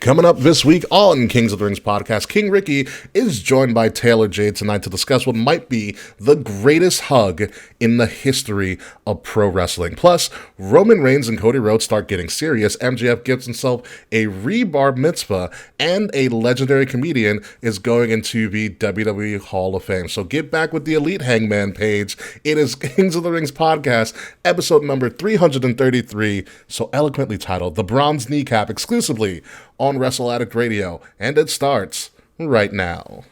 Coming up this week on Kings of the Rings podcast, King Rickie is joined by Taylor Jade tonight to discuss what might be the greatest hug in the history of pro wrestling. Plus, Roman Reigns and Cody Rhodes start getting serious, MJF gives himself a rebar mitzvah, and a legendary comedian is going into the WWE Hall of Fame. So get back with the Elite Hangman page. It is Kings of the Rings podcast, episode number 333, so eloquently titled The Bronze Kneecap, exclusively on Wrestle Addict Radio, and it starts right now.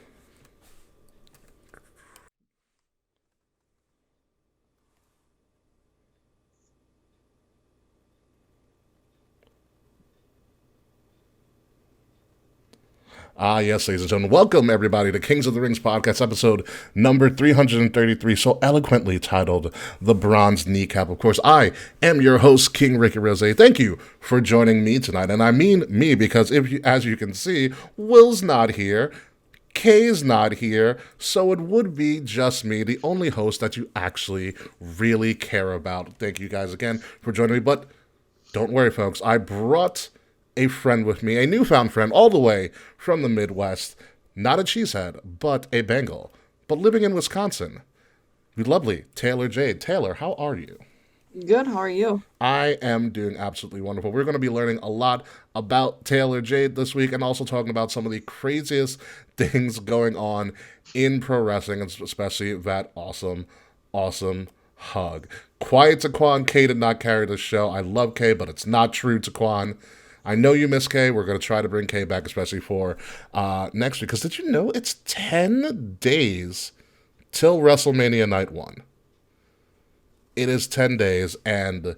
Yes, ladies and gentlemen, welcome everybody to Kings of the Rings podcast, episode number 333, so eloquently titled The Bronze Kneecap. Of course, I am your host, King Rickie Rose. Thank you for joining me tonight, and I mean me because, as you can see, Will's not here, Kay's not here, so it would be just me, the only host that you actually really care about. Thank you guys again for joining me, but don't worry, folks, I brought a friend with me, a newfound friend, all the way from the Midwest, not a cheesehead, but a Bengal, but living in Wisconsin, the lovely Taylor Jade. Taylor, how are you? Good, how are you? I am doing absolutely wonderful. We're going to be learning a lot about Taylor Jade this week, and also talking about some of the craziest things going on in pro wrestling, and especially that awesome hug. Quiet Taquan, Kay did not carry the show. I love Kay, but it's not true, Taquan. I know you miss Kay. We're going to try to bring Kay back, especially for next week. Because did you know it's 10 days till WrestleMania Night 1? It is 10 days, and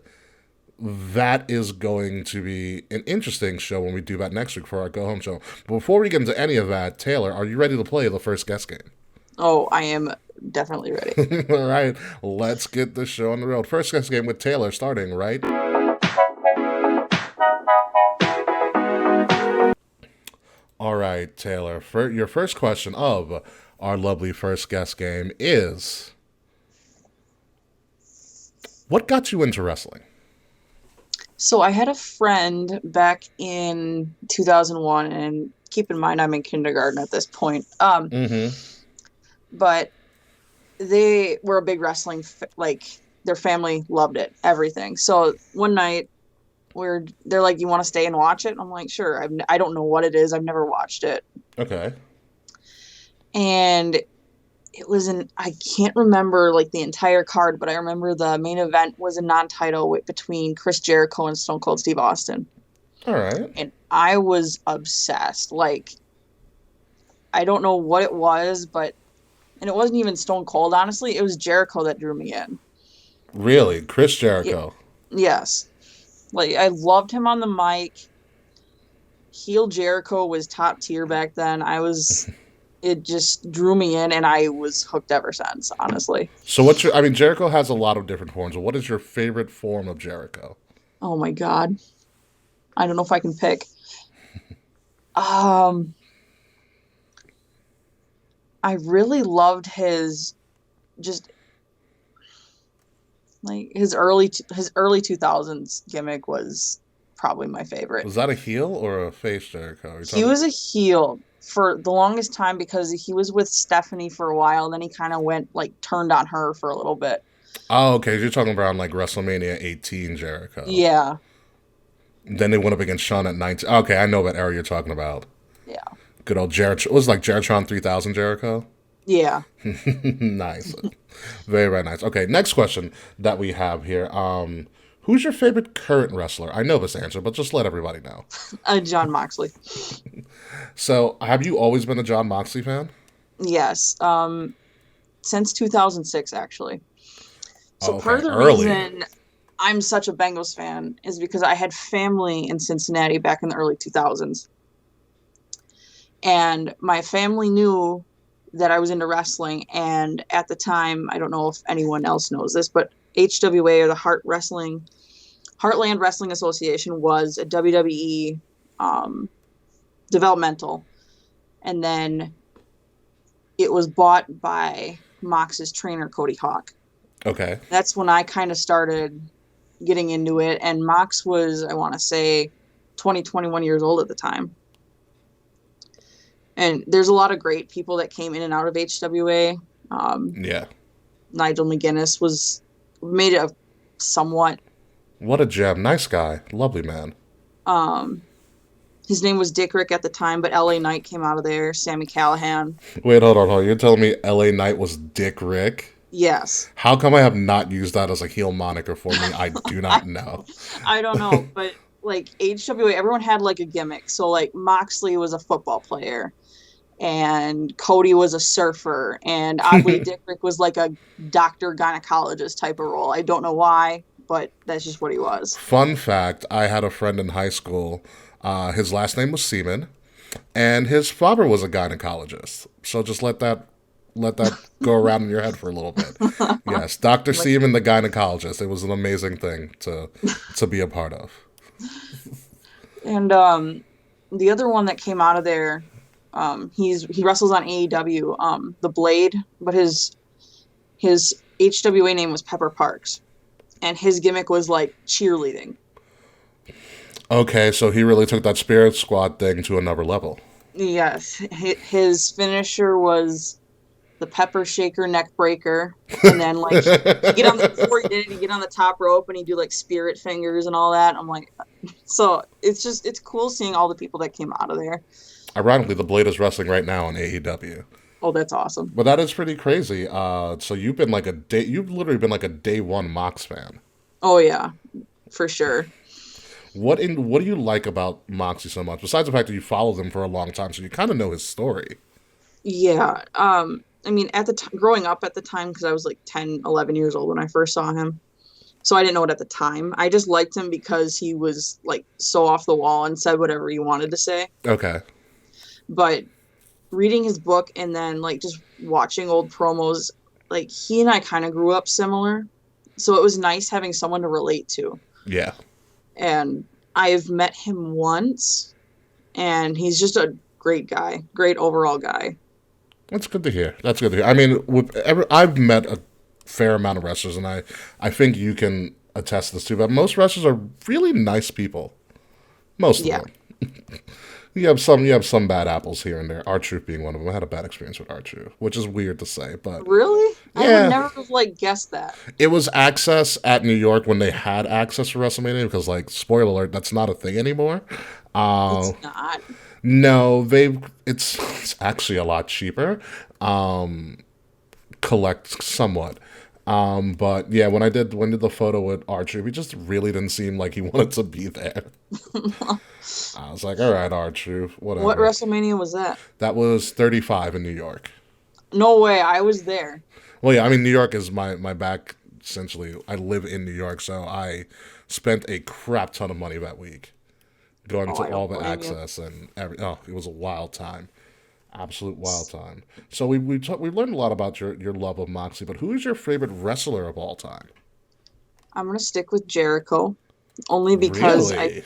that is going to be an interesting show when we do that next week for our go-home show. But before we get into any of that, Taylor, are you ready to play the first guest game? Oh, I am definitely ready. All right, let's get the show on the road. First guest game with Taylor starting right. All right, Taylor, your first question of our lovely first guest game is, what got you into wrestling? So I had a friend back in 2001, and keep in mind I'm in kindergarten at this point. But they were a big wrestling, their family loved it, everything. So one night, they're like, you want to stay and watch it? I'm like, sure. I don't know what it is. I've never watched it. Okay. And it was I can't remember like the entire card, but I remember the main event was a non-title between Chris Jericho and Stone Cold Steve Austin. All right. And I was obsessed. Like, I don't know what it was, and it wasn't even Stone Cold, honestly. It was Jericho that drew me in. Really? Chris Jericho? Yes. Like, I loved him on the mic. Heel Jericho was top tier back then. It just drew me in, and I was hooked ever since, honestly. So Jericho has a lot of different forms. What is your favorite form of Jericho? Oh my God. I don't know if I can pick. I really loved his early 2000s gimmick was probably my favorite. Was that a heel or a face Jericho? He was a heel for the longest time because he was with Stephanie for a while, and then he kind of turned on her for a little bit. Oh, okay. You're talking about like WrestleMania 18 Jericho. Yeah. Then they went up against Shawn at 19. Okay, I know what era you're talking about. Yeah. Good old Jericho. It was like Jeritron 3000 Jericho. Yeah. Nice. Very, very nice. Okay, next question that we have here. Who's your favorite current wrestler? I know this answer, but just let everybody know. Jon Moxley. So, have you always been a Jon Moxley fan? Yes. Since 2006, actually. So okay. Part of the reason I'm such a Bengals fan is because I had family in Cincinnati back in the early 2000s. And my family knew that I was into wrestling, and at the time, I don't know if anyone else knows this, but HWA, or the Heartland Wrestling Association, was a WWE developmental, and then it was bought by Mox's trainer, Cody Hawk. Okay. That's when I kind of started getting into it, and Mox was, I want to say, 20, 21 years old at the time. And there's a lot of great people that came in and out of HWA. Yeah. Nigel McGuinness made a somewhat. What a gem. Nice guy. Lovely man. His name was Dick Rick at the time, but LA Knight came out of there. Sammy Callahan. Wait, hold on. You're telling me LA Knight was Dick Rick? Yes. How come I have not used that as a heel moniker for me? I do not know. I don't know, but like HWA, everyone had like a gimmick. So like Moxley was a football player, and Cody was a surfer, and oddly Dick Rick was like a doctor gynecologist type of role. I don't know why, but that's just what he was. Fun fact, I had a friend in high school. His last name was Seaman, and his father was a gynecologist. So just let that go around in your head for a little bit. Yes, Dr. Seaman, the gynecologist. It was an amazing thing to be a part of. And the other one that came out of there, he wrestles on AEW, The Blade, but his HWA name was Pepper Parks, and his gimmick was like cheerleading. Okay, so he really took that Spirit Squad thing to another level. Yes, his finisher was the Pepper Shaker neck breaker, and then like he'd get on the top rope and he'd do like spirit fingers and all that. I'm like, so it's cool seeing all the people that came out of there. Ironically, the Blade is wrestling right now on AEW. Oh, that's awesome. But that is pretty crazy. So you've literally been like a day one Mox fan. Oh yeah, for sure. What do you like about Moxie so much? Besides the fact that you followed him for a long time, so you kind of know his story. Yeah. I mean, growing up at the time, because I was like 10, 11 years old when I first saw him. So I didn't know it at the time. I just liked him because he was like so off the wall and said whatever he wanted to say. Okay. But reading his book and then like just watching old promos, like he and I kind of grew up similar. So it was nice having someone to relate to. Yeah. And I've met him once, and he's just a great guy, great overall guy. That's good to hear. I mean, I've met a fair amount of wrestlers, and I think you can attest to this too, but most wrestlers are really nice people. Most of them. You have some bad apples here and there. R-Truth being one of them. I had a bad experience with R-Truth, which is weird to say, but really, yeah. I would never have like guessed that. It was Access at New York when they had access for WrestleMania, because like spoiler alert, that's not a thing anymore. It's not. No, it's actually a lot cheaper. Collect somewhat. But yeah, when I did the photo with R-Truth, he just really didn't seem like he wanted to be there. I was like, all right, R-Truth, whatever. What WrestleMania was that? That was 35 in New York. No way, I was there. Well, yeah, I mean, New York is my back, essentially. I live in New York, so I spent a crap ton of money that week going to all the access and it was a wild time. Absolute wild time. So we learned a lot about your love of Moxley, but who is your favorite wrestler of all time? I'm going to stick with Jericho, only because really?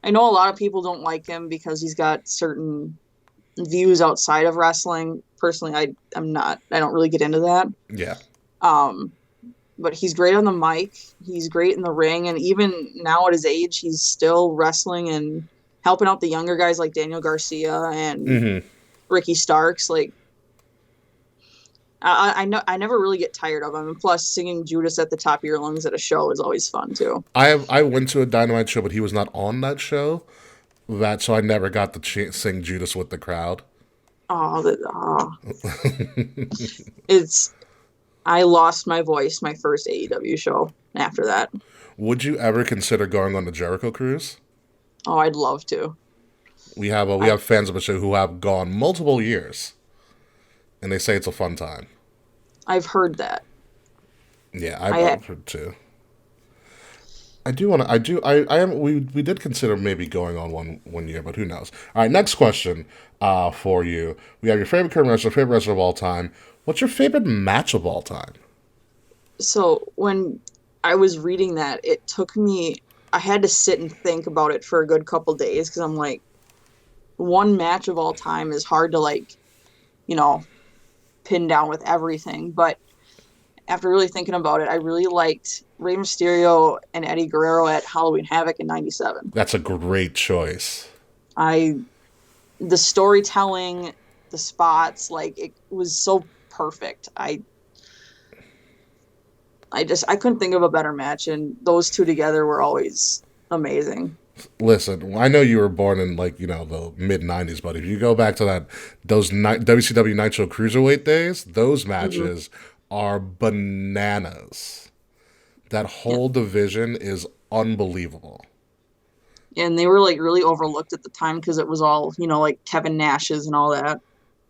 I know a lot of people don't like him because he's got certain views outside of wrestling. Personally, I don't really get into that. Yeah. But he's great on the mic. He's great in the ring, and even now at his age, he's still wrestling and helping out the younger guys like Daniel Garcia and Ricky Starks. Like, I never really get tired of him. And plus, singing Judas at the top of your lungs at a show is always fun too. I went to a Dynamite show, but he was not on that show. So I never got to sing Judas with the crowd. I lost my voice my first AEW show after that. Would you ever consider going on the Jericho cruise? Oh, I'd love to. We have fans of the show who have gone multiple years, and they say it's a fun time. I've heard that. Yeah, I've heard too. We did consider maybe going on one year, but who knows? All right, next question for you. We have your favorite current wrestler, favorite wrestler of all time. What's your favorite match of all time? So when I was reading that, I had to sit and think about it for a good couple days, because I'm like, one match of all time is hard to pin down with everything. But after really thinking about it, I really liked Rey Mysterio and Eddie Guerrero at Halloween Havoc in '97. That's a great choice. I the storytelling, the spots, like it was so perfect. I couldn't think of a better match, and those two together were always amazing. Listen, I know you were born in the mid '90s, but if you go back to those WCW Nitro Cruiserweight days, those Hmm. matches are bananas. That Yeah. whole division is unbelievable. And they were like really overlooked at the time because it was all, like Kevin Nash's and all that.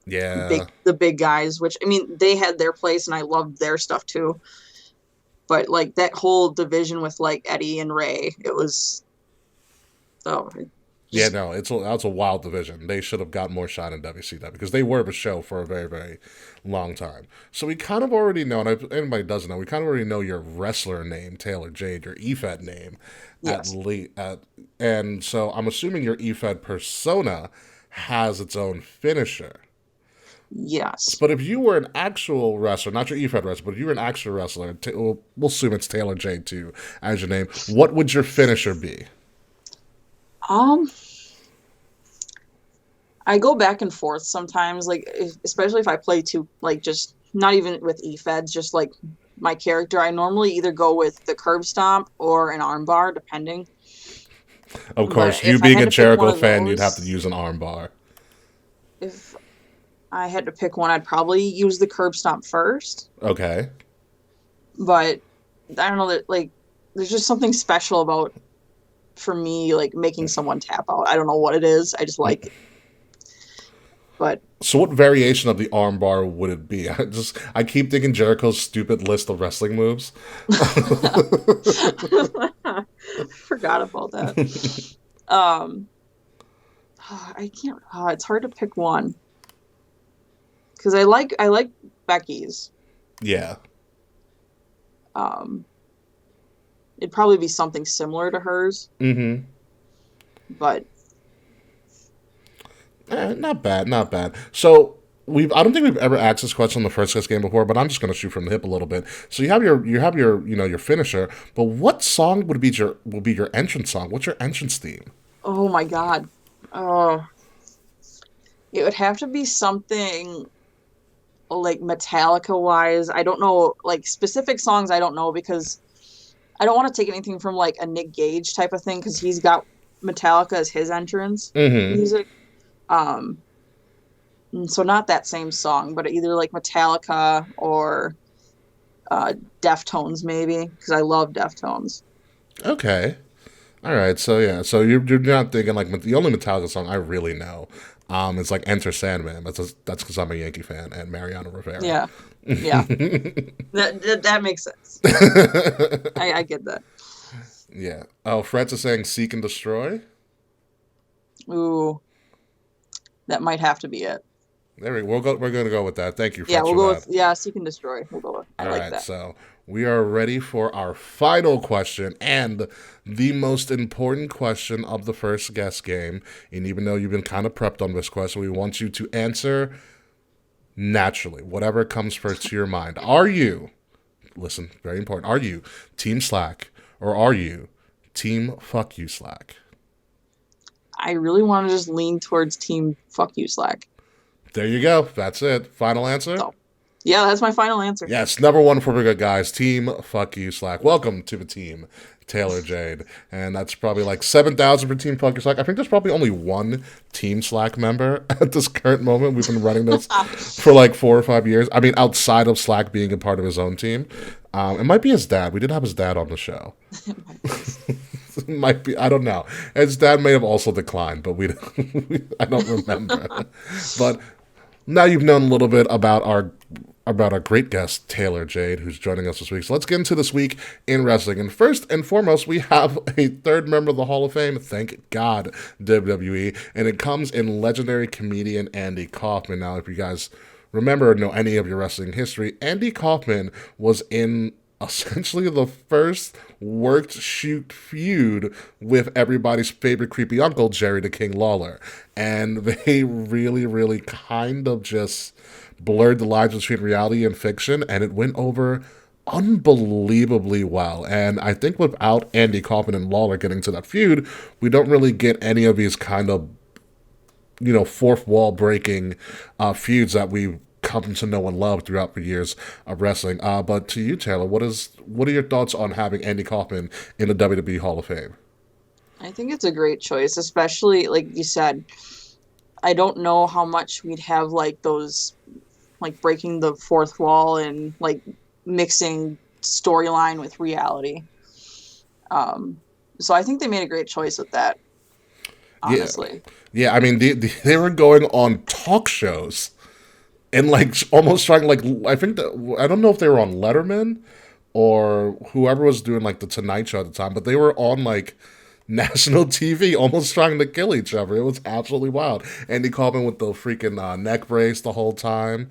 Yeah, The big guys, which I mean, they had their place and I loved their stuff too. But like that whole division with like Eddie and Ray, it was so yeah, just no, that's a wild division. They should have got more shine in WCW because they were the show for a very, very long time. So we kind of already know, and if anybody doesn't know, we kind of already know your wrestler name, Taylor Jade, your EFED name, yes. and so I'm assuming your EFED persona has its own finisher. Yes. But if you were an actual wrestler, not your EFED wrestler, but if you were an actual wrestler, we'll assume it's Taylor Jade too as your name. What would your finisher be? Um, I go back and forth sometimes, like especially if I play too, like just not even with E-Feds, just like my character. I normally either go with the curb stomp or an armbar, depending. Of But course, you if I being had a to pick one Jericho of fan, you'd have to those, use an armbar. if I had to pick one, I'd probably use the curb stomp first. Okay. But I don't know that like there's just something special about for me like making someone tap out. I don't know what it is. I just like it. But So, what variation of the armbar would it be? I keep thinking Jericho's stupid list of wrestling moves. I forgot about that. Um, I can't. It's hard to pick one because I like Becky's. Yeah. Um, it'd probably be something similar to hers, Mm-hmm. but Not bad, not bad. So I don't think we've ever asked this question on the first guest game before, but I'm just gonna shoot from the hip a little bit. So you have your your finisher, but what song would be your entrance song? What's your entrance theme? oh my God, oh, it would have to be something like Metallica wise. I don't know, like specific songs. I don't know because I don't want to take anything from like a Nick Gage type of thing because he's got Metallica as his entrance Mm-hmm. music. Um, and so not that same song, but either like Metallica or Deftones maybe because I love Deftones. Okay. All right. So yeah. So you're not thinking like the only Metallica song I really know. Is like Enter Sandman. That's because I'm a Yankee fan and Mariano Rivera. Yeah, yeah, that makes sense. I get that. Yeah. Oh, Fred's is saying Seek and Destroy. Ooh, that might have to be it. There we go. We're gonna go with that. Thank you, Yeah, Fred, we'll for go that. with yeah. Seek and Destroy. We'll go with. I All like right. that. So we are ready for our final question and the most important question of the first guest game. And even though you've been kind of prepped on this question, we want you to answer naturally, whatever comes first to your mind. Are you? Listen, very important. Are you Team Slack or are you Team Fuck You Slack? I really want to just lean towards Team Fuck You Slack. There you go. That's it. Final answer? So, yeah, that's my final answer. Yes, number one for the good guys. Team Fuck You Slack. Welcome to the team, Taylor Jade. And that's probably like 7,000 for Team Fuck You Slack. I think there's probably only one Team Slack member at this current moment. We've been running this for like 4 or 5 years. I mean, outside of Slack being a part of his own team. It might be his dad. We did have his dad on the show. It might be. It might be. I don't know. His dad may have also declined, but I don't remember. But now you've known a little bit about our great guest Taylor Jade, who's joining us this week. So let's get into this week in wrestling. And first and foremost, we have a third member of the Hall of Fame. Thank God, WWE, and it comes in legendary comedian Andy Kaufman. Now, if you guys remember or know any of your wrestling history, Andy Kaufman was in essentially the first worked shoot feud with everybody's favorite creepy uncle, Jerry the King Lawler. And they really, really kind of just blurred the lines between reality and fiction, and it went over unbelievably well. And I think without Andy Kaufman and Lawler getting to that feud, we don't really get any of these kind of fourth wall breaking feuds that we've come to know and love throughout the years of wrestling. But to you, Taylor, what are your thoughts on having Andy Kaufman in the WWE Hall of Fame? I think it's a great choice, especially like you said. I don't know how much we'd have like those, like breaking the fourth wall and like mixing storyline with reality. So I think they made a great choice with that. Yeah, Honestly, yeah. I mean, they were going on talk shows and like almost trying like I think that I don't know if they were on Letterman or whoever was doing like the Tonight Show at the time, but they were on like national TV, almost trying to kill each other. It was absolutely wild. Andy Kaufman with the freaking neck brace the whole time.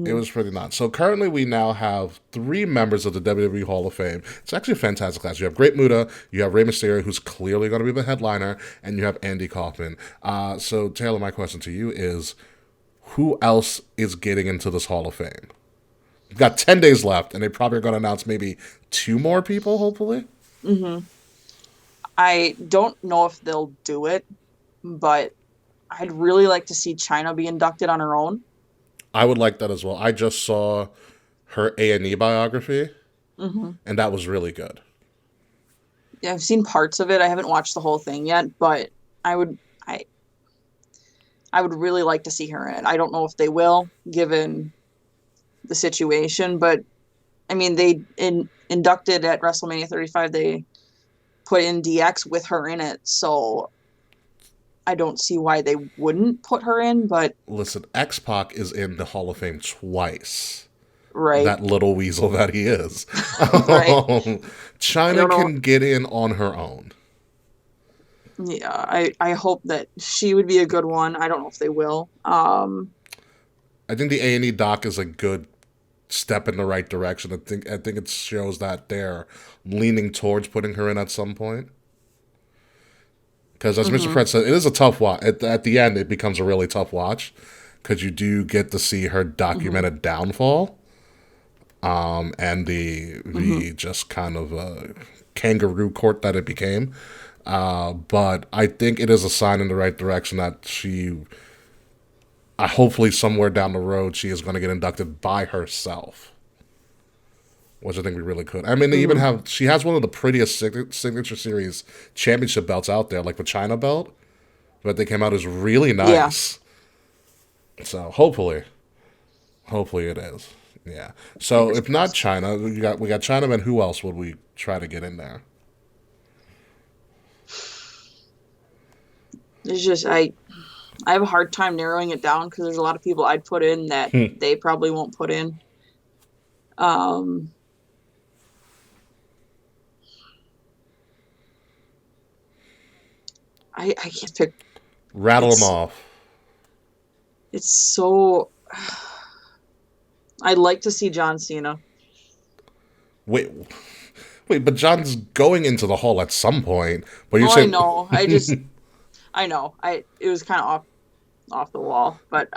It mm-hmm. was pretty nuts. So currently we now have 3 members of the WWE Hall of Fame. It's actually a fantastic class. You have Great Muta, you have Rey Mysterio, who's clearly going to be the headliner, and you have Andy Kaufman. So Taylor, my question to you is, who else is getting into this Hall of Fame? We've got 10 days left, and they probably are going to announce maybe 2 more people, hopefully. Mm-hmm. I don't know if they'll do it, but I'd really like to see China be inducted on her own. I would like that as well. I just saw her A&E biography, Mm-hmm. and that was really good. Yeah, I've seen parts of it. I haven't watched the whole thing yet, but I would I I would really like to see her in it. I don't know if they will, given the situation, but I mean, inducted at WrestleMania 35. They put in DX with her in it, so I don't see why they wouldn't put her in. But Listen, X-Pac is in the Hall of Fame twice. right, That little weasel that he is. right. I China don't know. can get in on her own. Yeah, I hope that she would be a good one. I don't know if they will. I think the A&E doc is a good step in the right direction. I think it shows that they're leaning towards putting her in at some point. Because as Mr. Mm-hmm, Fred said, it is a tough watch. At the end, it becomes a really tough watch because you do get to see her mm-hmm, documented downfall, and mm-hmm. the just kind of kangaroo court that it became. But I think it is a sign in the right direction that hopefully somewhere down the road, she is going to get inducted by herself, which I think we really could. I mean, Mm-hmm. she has one of the prettiest signature series championship belts out there, like the China belt, but they came out as really Yeah, nice. So hopefully it is. Yeah. So fingers if not crossed. China, we got Chinamen. Who else would we try to get in there? It's just I have a hard time narrowing it down because there's a lot of people I'd put in that Hmm. they probably won't put in. Um, I can't pick. Rattle them It's off. it's so. I'd like to see John Cena. Wait, wait, but John's going into the hall at some point. But you're Oh, I saying know. I know. It was kind of off the wall, but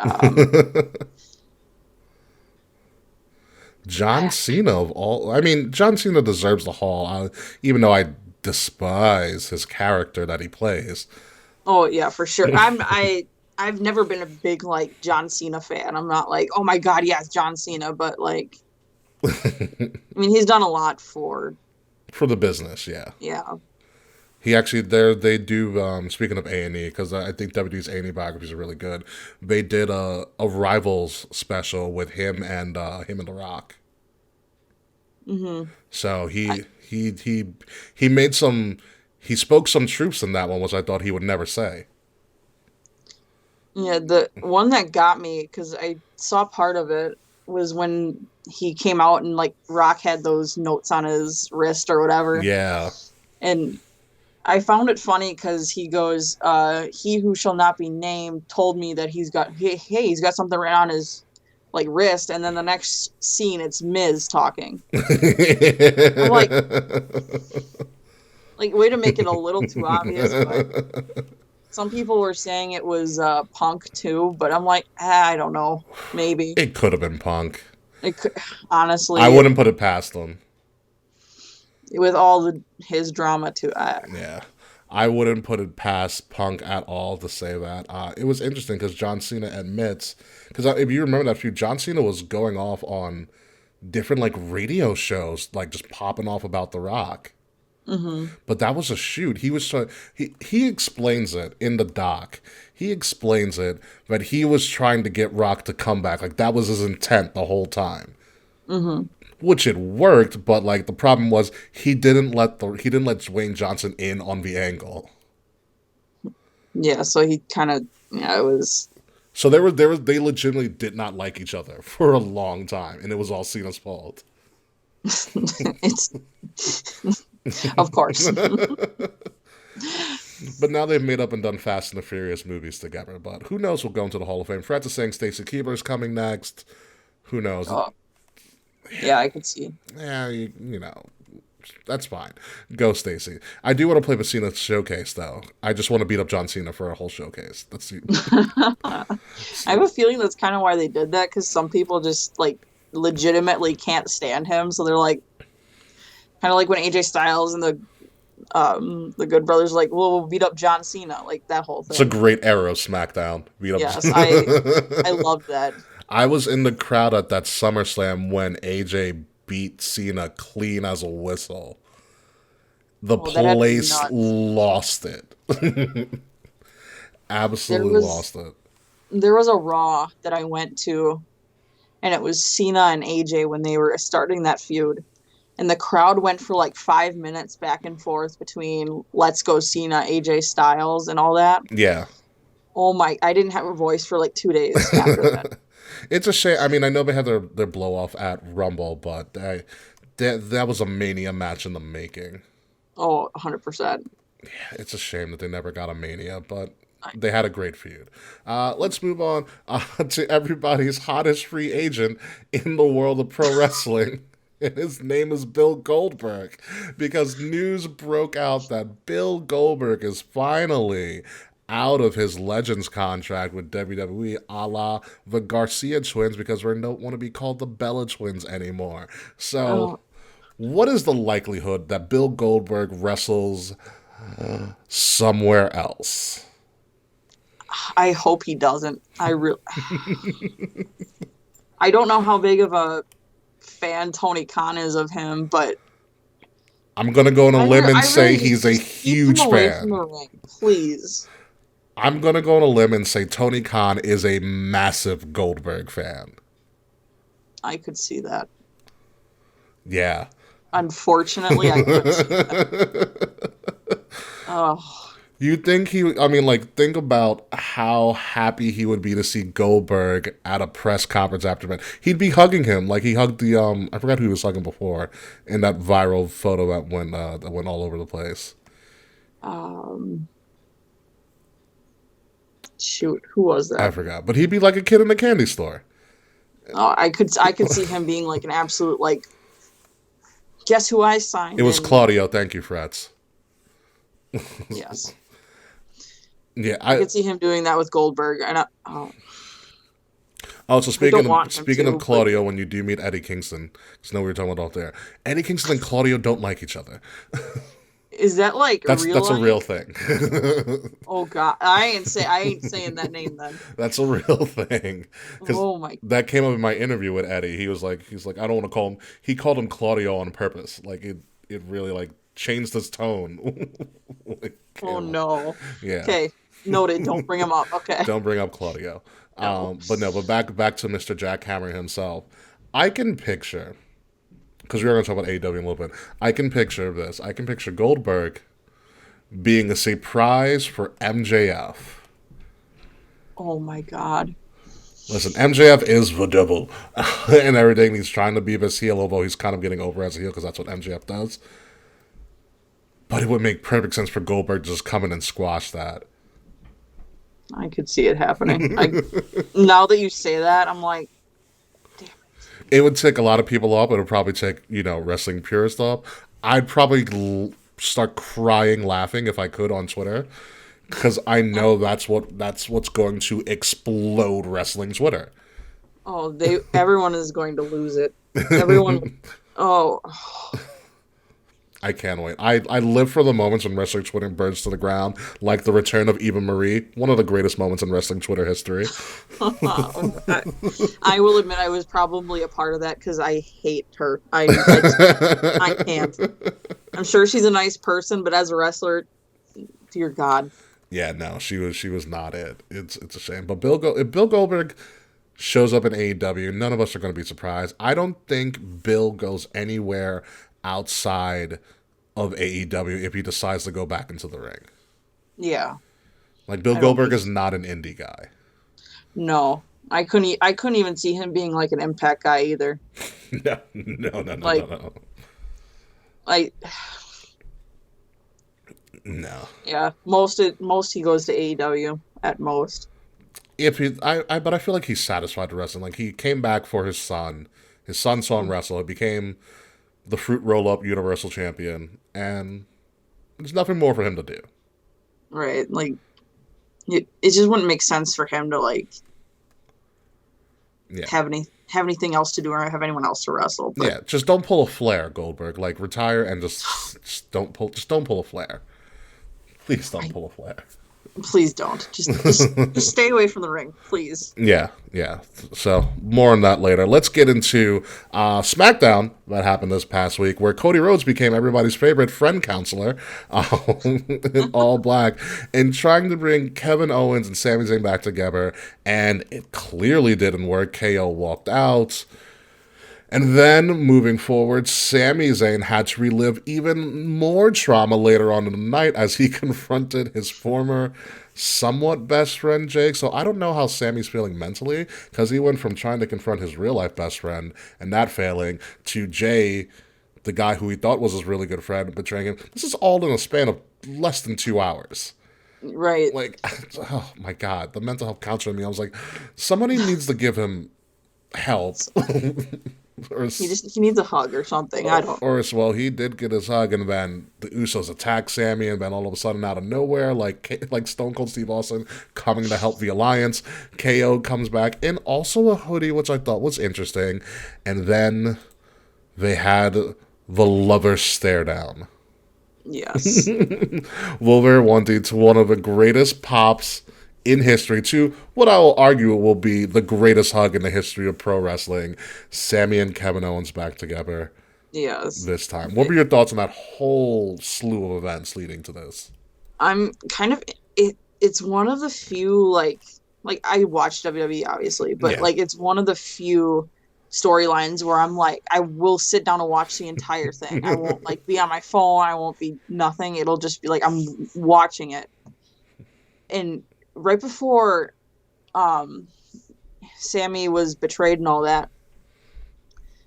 John Cena of all? I mean, John Cena deserves the hall, even though I despise his character that he plays. oh yeah, for sure. I've never been a big like John Cena fan. I'm not like, oh my God, yes, John Cena, but like, I mean, he's done a lot for, For the business, yeah. yeah. He actually there they do. Speaking of A&E, because I think WWE's A&E biographies are really good. They did a Rivals special with him and The Rock. Hmm. So I, he made some he spoke some truths in that one, which I thought he would never say. yeah, the one that got me because I saw part of it was when he came out and like Rock had those notes on his wrist or whatever, Yeah. and I found it funny because he goes, "He who shall not be named told me that he's got something right on his like wrist," and then the next scene it's Miz talking. I'm like, way to make it a little too obvious, but some people were saying it was Punk too, but I'm like, I don't know, maybe It could have been Punk. it could, I honestly wouldn't put it past them. with all his drama too. Yeah. I wouldn't put it past Punk at all to say that. It was interesting because John Cena admits, because if you remember that feud, John Cena was going off on different like radio shows, like just popping off about The Rock. Mm-hmm. But that was a shoot. He was trying. He explains it in the doc. He explains it that he was trying to get Rock to come back. Like that was his intent the whole time. Mm-hmm. Which it worked, but like the problem was he didn't let Dwayne Johnson in on the angle. Yeah, so he kind of it was. So they legitimately did not like each other for a long time, and it was all Cena's fault. It's of course. But now they've made up and done Fast and the Furious movies together. But who knows? We'll go into the Hall of Fame. Fred is saying Stacy Keibler's coming next. Who knows? Oh. Yeah, I could see. Yeah, you know, that's fine. Go, Stacy. I do want to play the Cena showcase, though. I just want to beat up John Cena for a whole showcase. Let's see. I have a feeling that's kind of why they did that, because some people just like legitimately can't stand him, so they're like, kind of like when AJ Styles and the Good Brothers like, well, we'll beat up John Cena, like that whole thing. It's a great era of SmackDown. Beat up. Yes, I love that. I was in the crowd at that SummerSlam when AJ beat Cena clean as a whistle. The place lost it. Absolutely lost it. There was a Raw that I went to, and it was Cena and AJ when they were starting that feud. And the crowd went for like 5 minutes back and forth between Let's Go Cena, AJ Styles, and all that. Yeah. Oh my, I didn't have a voice for like 2 days after that. It's a shame. I mean, I know they had their blow off at Rumble, but that was a Mania match in the making. Oh, 100%. Yeah, it's a shame that they never got a Mania, but they had a great feud. Let's move on to everybody's hottest free agent in the world of pro wrestling. And his name is Bill Goldberg, because news broke out that Bill Goldberg is finally out of his Legends contract with WWE, a la the Garcia twins, because we don't want to be called the Bella twins anymore. So, what is the likelihood that Bill Goldberg wrestles somewhere else? I hope he doesn't. I don't know how big of a fan Tony Khan is of him, but I'm gonna go on a limb and say he's a huge fan. Please. I'm gonna go on a limb and say Tony Khan is a massive Goldberg fan. I could see that. Yeah. Unfortunately, I could see that. Oh. You think think about how happy he would be to see Goldberg at a press conference after that. He'd be hugging him like he hugged the I forgot who he was hugging before in that viral photo that went all over the place. Shoot, who was that? I forgot, but he'd be like a kid in a candy store. Oh, I could see him being like an absolute like. Guess who I signed? It was Claudio. Thank you, Frats. Yes. Yeah, I could see him doing that with Goldberg. And so speaking of Claudio, when you do meet Eddie Kingston, because we were talking about there, Eddie Kingston and Claudio don't like each other. Is that like that's a real thing? Oh God, I ain't saying that name then. That's a real thing. Oh my! That came up in my interview with Eddie. He's like, I don't want to call him. He called him Claudio on purpose. Like it really like changed his tone. Like, oh no. Yeah. Okay. Noted. Don't bring him up. Okay. Don't bring up Claudio. No. But back to Mr. Jack Hammer himself. I can picture, because we're going to talk about AEW in a little bit. I can picture this. I can picture Goldberg being a surprise for MJF. Oh my God. Listen, MJF is the devil and everything. He's trying to be this heel, although he's kind of getting over as a heel because that's what MJF does. But it would make perfect sense for Goldberg to just come in and squash that. I could see it happening. Now that you say that, I'm like, damn it. It would tick a lot of people up. It would probably tick, wrestling purists up. I'd probably start crying laughing if I could on Twitter, because I know that's what's going to explode wrestling Twitter. Oh, everyone is going to lose it. Everyone. Oh. I can't wait. I live for the moments when wrestling Twitter burns to the ground, like the return of Eva Marie, one of the greatest moments in wrestling Twitter history. I will admit I was probably a part of that because I hate her. I can't. I'm sure she's a nice person, but as a wrestler, dear God. Yeah, no, she was not it. It's a shame. But if Bill Goldberg shows up in AEW, none of us are going to be surprised. I don't think Bill goes anywhere outside of AEW if he decides to go back into the ring. Yeah. Like Bill Goldberg is not an indie guy. No. I couldn't even see him being like an Impact guy either. No. Like no. Yeah, most he goes to AEW at most. But I feel like he's satisfied with wrestling. Like he came back for his son. His son saw him wrestle. He became the Fruit Roll-Up Universal Champion, and there's nothing more for him to do. Right, like it just wouldn't make sense for him to have anything else to do or have anyone else to wrestle. But, yeah, just don't pull a Flair, Goldberg. Like retire and just don't pull a Flair. Please don't pull a Flair. Please don't. Just stay away from the ring, please. Yeah. So more on that later. Let's get into SmackDown that happened this past week, where Cody Rhodes became everybody's favorite friend counselor in all black, and trying to bring Kevin Owens and Sami Zayn back together, and it clearly didn't work. KO walked out. And then, moving forward, Sami Zayn had to relive even more trauma later on in the night as he confronted his former somewhat best friend, Jake. So I don't know how Sami's feeling mentally, because he went from trying to confront his real-life best friend and that failing to Jay, the guy who he thought was his really good friend, betraying him. This is all in a span of less than 2 hours. Right. Like, oh my God, the mental health counselor in me, I was like, somebody needs to give him help. He needs a hug or something. I don't. Or as well, he did get his hug, and then the Usos attack Sami, and then all of a sudden, out of nowhere, like Stone Cold Steve Austin coming to help the Alliance, KO comes back in also a hoodie, which I thought was interesting, and then they had the lover stare down. Yes. Wilbur wanting to one of the greatest pops in history to what I will argue will be the greatest hug in the history of pro wrestling. Sami and Kevin Owens back together. Yes. This time. What were your thoughts on that whole slew of events leading to this? I'm kind of it's one of the few like I watch WWE obviously, but it's one of the few storylines where I'm like, I will sit down and watch the entire thing. I won't be on my phone, I won't be nothing. It'll just be like I'm watching it. And right before Sami was betrayed and all that,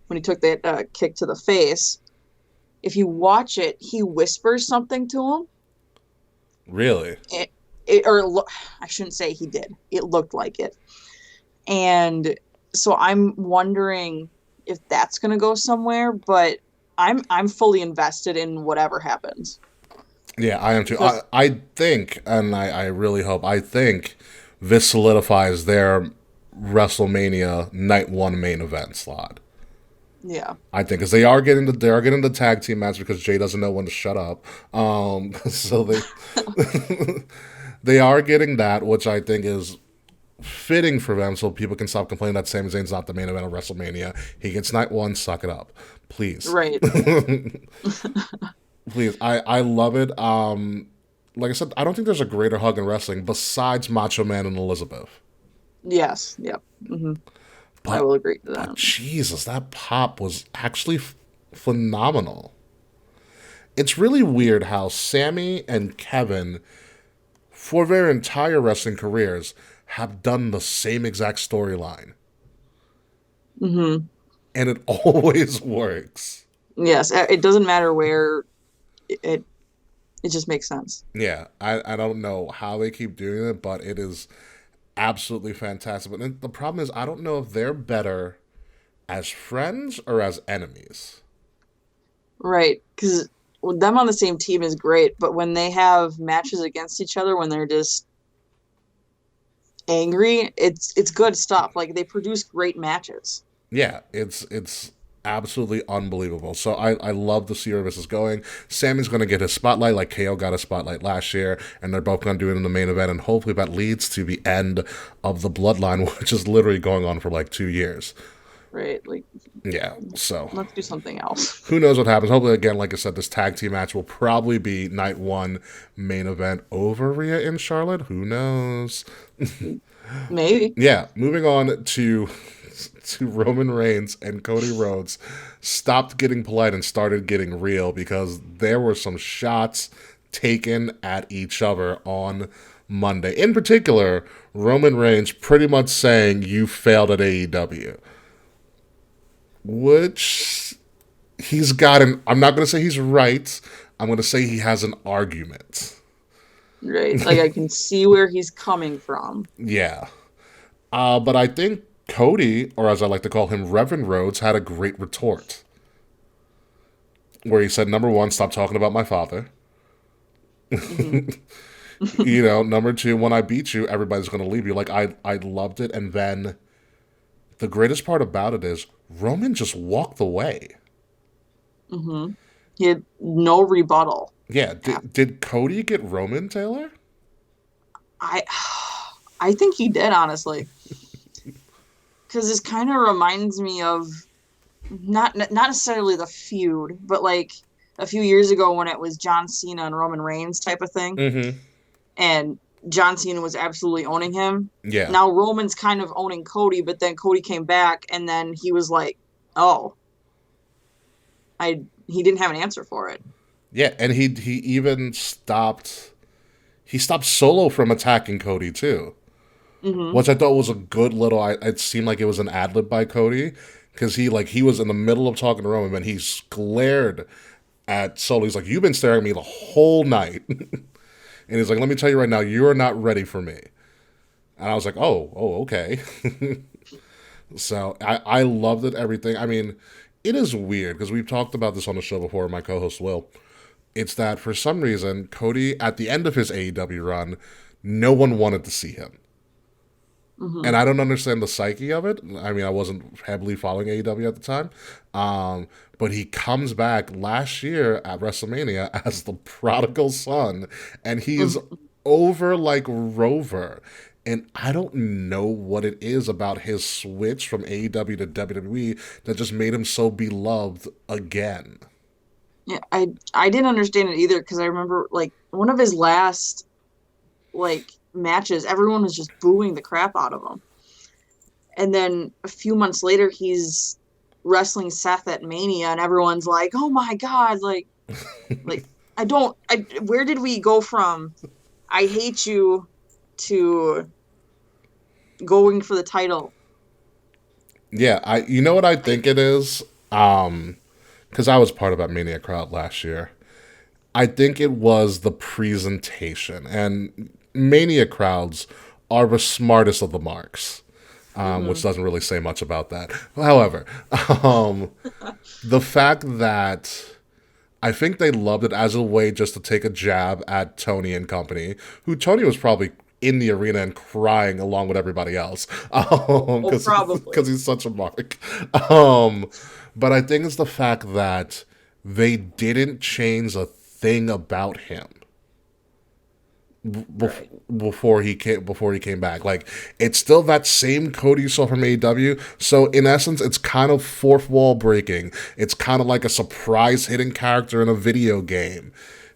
when he took that kick to the face, if you watch it, he whispers something to him. Really? I shouldn't say he did. It looked like it. And so I'm wondering if that's going to go somewhere, but I'm fully invested in whatever happens. Yeah, I am too. I think, and I really hope, I think this solidifies their WrestleMania Night 1 main event slot. Yeah. I think, because they are getting the tag team match because Jay doesn't know when to shut up. So they are getting that, which I think is fitting for them so people can stop complaining that Sami Zayn's not the main event of WrestleMania. He gets Night 1, suck it up. Please. Right. Please, I love it. Like I said, I don't think there's a greater hug in wrestling besides Macho Man and Elizabeth. Yes, yep. Mm-hmm. I will agree to that. Jesus, that pop was actually phenomenal. It's really weird how Sami and Kevin, for their entire wrestling careers, have done the same exact storyline. Mm-hmm. And it always works. Yes, it doesn't matter where it just makes sense. Yeah, I don't know how they keep doing it, but it is absolutely fantastic. But the problem is, I don't know if they're better as friends or as enemies. Right, because them on the same team is great, but when they have matches against each other, when they're just angry, it's good stuff. Like, they produce great matches. Yeah, it's absolutely unbelievable. So I love to see where this is going. Sammy's going to get his spotlight like KO got a spotlight last year, and they're both going to do it in the main event, and hopefully that leads to the end of the bloodline, which is literally going on for like 2 years. Right, like, yeah, so let's do something else. Who knows what happens? Hopefully, again, like I said, this tag team match will probably be night one main event over Rhea in Charlotte. Who knows? Maybe. Yeah, moving on to Roman Reigns and Cody Rhodes stopped getting polite and started getting real because there were some shots taken at each other on Monday. In particular, Roman Reigns pretty much saying, "You failed at AEW." Which he's got an... I'm not going to say he's right. I'm going to say he has an argument. Right. Like, I can see where he's coming from. Yeah. But I think Cody, or as I like to call him, Reverend Rhodes, had a great retort. Where he said, number one, stop talking about my father. Mm-hmm. You know, number two, when I beat you, everybody's going to leave you. Like, I loved it. And then the greatest part about it is Roman just walked away. Mm-hmm. He had no rebuttal. Yeah. Did Cody get Roman, Taylor? I think he did, honestly. Because this kind of reminds me of not necessarily the feud, but like a few years ago when it was John Cena and Roman Reigns type of thing. Mm-hmm. And John Cena was absolutely owning him. Yeah. Now Roman's kind of owning Cody, but then Cody came back and then he was like, "Oh, he didn't have an answer for it." Yeah, and he even stopped Solo from attacking Cody too. Mm-hmm. Which I thought was a good little... It seemed like it was an ad-lib by Cody, because he was in the middle of talking to Roman, and he glared at Solo. He's like, "You've been staring at me the whole night." And he's like, "Let me tell you right now, you're not ready for me." And I was like, oh, okay. So I loved it, everything. I mean, it is weird, because we've talked about this on the show before, my co-host Will. It's that for some reason, Cody, at the end of his AEW run, no one wanted to see him. Mm-hmm. And I don't understand the psyche of it. I mean, I wasn't heavily following AEW at the time. But he comes back last year at WrestleMania as the prodigal son. And he is over like Rover. And I don't know what it is about his switch from AEW to WWE that just made him so beloved again. Yeah, I didn't understand it either, because I remember, like, one of his last, like, matches, everyone was just booing the crap out of him. And then a few months later, he's wrestling Seth at Mania, and everyone's like, "Oh my God," like, where did we go from "I hate you" to going for the title? Yeah, you know what I think it is? Because I was part of that Mania crowd last year. I think it was the presentation. And Mania crowds are the smartest of the marks, which doesn't really say much about that. However, the fact that I think they loved it as a way just to take a jab at Tony and company, who Tony was probably in the arena and crying along with everybody else. Because he's such a mark. But I think it's the fact that they didn't change a thing about him before he came back. Like, it's still that same Cody you saw from AEW. So in essence, it's kind of fourth wall breaking. It's kind of like a surprise hidden character in a video game.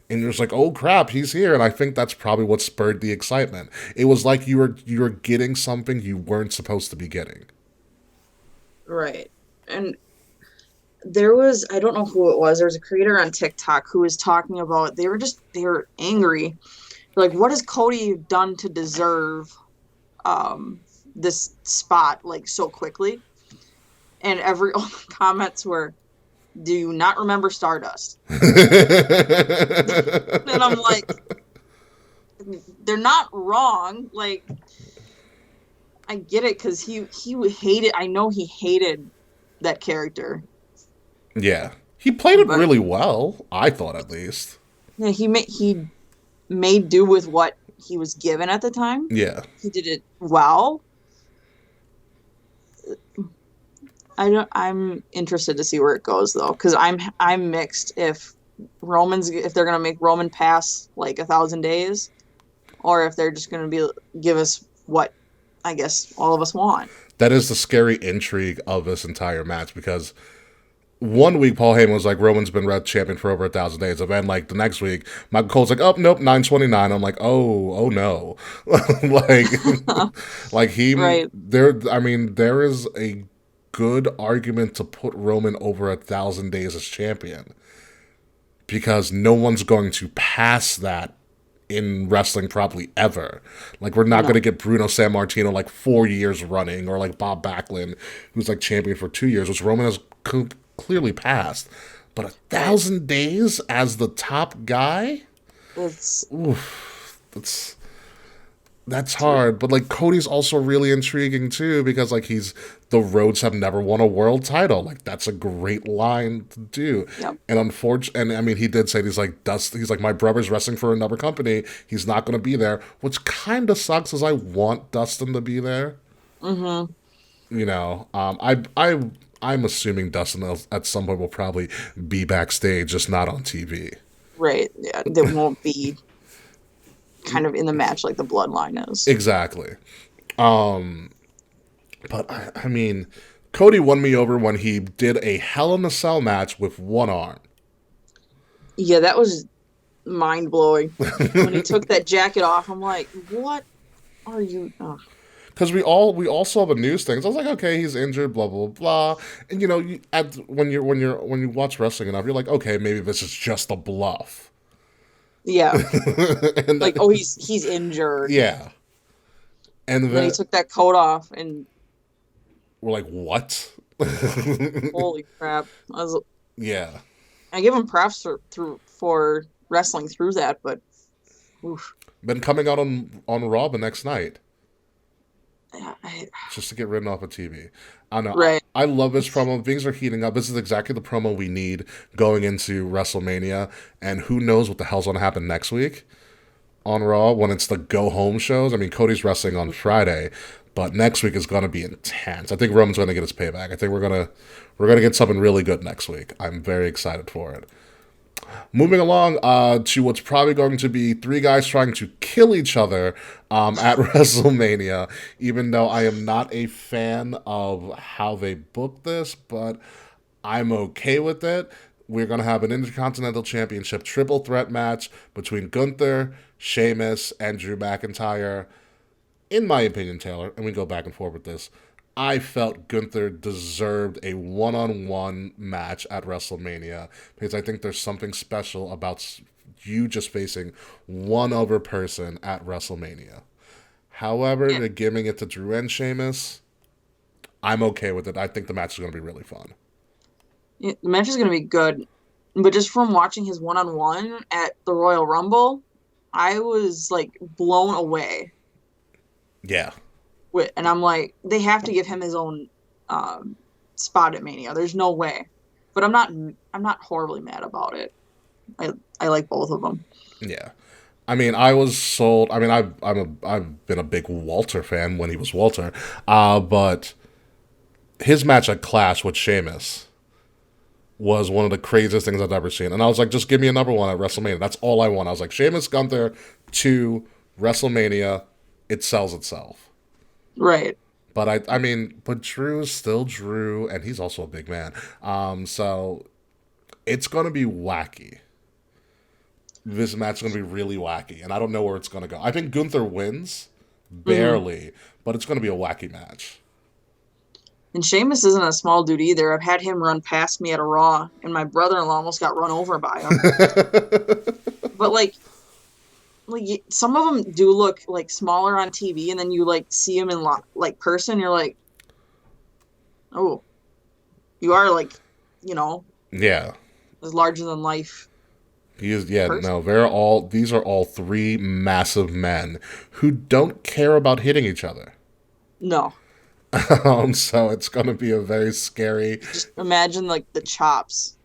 And you're just like, oh crap, he's here. And I think that's probably what spurred the excitement. It was like you were getting something you weren't supposed to be getting. Right. And there was, I don't know who it was, there was a creator on TikTok who was talking about, they were angry. Like, what has Cody done to deserve this spot, like, so quickly? And all the comments were, "Do you not remember Stardust?" And I'm like, they're not wrong. Like, I get it, because he hated, I know he hated that character. Yeah. He played it really well, I thought, at least. Yeah, he made do with what he was given at the time. Yeah. He did it well. I'm interested to see where it goes though, because I'm mixed if they're gonna make Roman pass like 1,000 days, or if they're just gonna give us what I guess all of us want. That is the scary intrigue of this entire match because one week Paul Heyman was like Roman's been red champion for over 1,000 days, and then like the next week Michael Cole's like, oh nope, 929. I'm like, oh no, like like he Right. there. I mean, there is a good argument to put Roman over 1,000 days as champion because no one's going to pass that in wrestling probably ever. Like we're not No. going to get Bruno Sammartino like 4 years running, or like Bob Backlund who's like champion for 2 years, which Roman has clearly passed. But 1,000 days as the top guy, It's that's hard. But like Cody's also really intriguing too because like the Rhodes have never won a world title. Like that's a great line to do. Yep. And unfortunately, and I mean he did say he's like my brother's wrestling for another company. He's not going to be there, which kind of sucks as I want Dustin to be there. Mm-hmm. You know, I'm assuming Dustin at some point will probably be backstage, just not on TV. Right. Yeah. That won't be kind of in the match like the bloodline is. Exactly. But I mean, Cody won me over when he did a Hell in a Cell match with one arm. Yeah, that was mind blowing. When he took that jacket off, I'm like, what are you? Oh. Because we all saw the news things. I was like, okay, he's injured, blah blah blah. And you know, when you watch wrestling enough, you're like, okay, maybe this is just a bluff. Yeah. And Like, oh, he's injured. yeah. And then he took that coat off, and we're like, what? holy crap! Yeah. I give him props for wrestling through that, but oof. Been coming out on Raw the next night. I, Just to get written off of TV. I know. right. I love this promo. Things are heating up. This is exactly the promo we need going into WrestleMania. And who knows what the hell's going to happen next week on Raw when it's the go-home shows. I mean, Cody's wrestling on Friday, but next week is going to be intense. I think Roman's going to get his payback. I think we're gonna get something really good next week. I'm very excited for it. Moving along to what's probably going to be three guys trying to kill each other at WrestleMania, even though I am not a fan of how they booked this, but I'm okay with it. We're going to have an Intercontinental Championship triple threat match between Gunther, Sheamus, and Drew McIntyre. In my opinion, Taylor, and we go back and forth with this, I felt Gunther deserved a one-on-one match at WrestleMania because I think there's something special about you just facing one other person at WrestleMania. However, they're giving it to Drew and Sheamus. I'm okay with it. I think the match is going to be really fun. Yeah, the match is going to be good, but just from watching his one-on-one at the Royal Rumble, I was like blown away. Yeah. And I'm like, they have to give him his own spot at Mania. There's no way. But I'm not horribly mad about it. I like both of them. Yeah. I mean, I was sold. I mean, I've been a big Walter fan when he was Walter, but his match at Clash with Sheamus was one of the craziest things I've ever seen. And I was like, just give me another one at WrestleMania. That's all I want. I was like, Sheamus Gunther to WrestleMania. It sells itself. Right. But I mean, but Drew is still Drew, and he's also a big man. So it's gonna be wacky. This match is gonna be really wacky, and I don't know where it's gonna go. I think Gunther wins, barely, but it's gonna be a wacky match. And Sheamus isn't a small dude either. I've had him run past me at a Raw, and my brother-in-law almost got run over by him. But like some of them do look like smaller on TV, and then you like see them in like person. You're like, oh, you are like, Yeah, as larger than life. He is. Yeah, no, these are all three massive men who don't care about hitting each other. No. So it's going to be a very scary. Just imagine like the chops.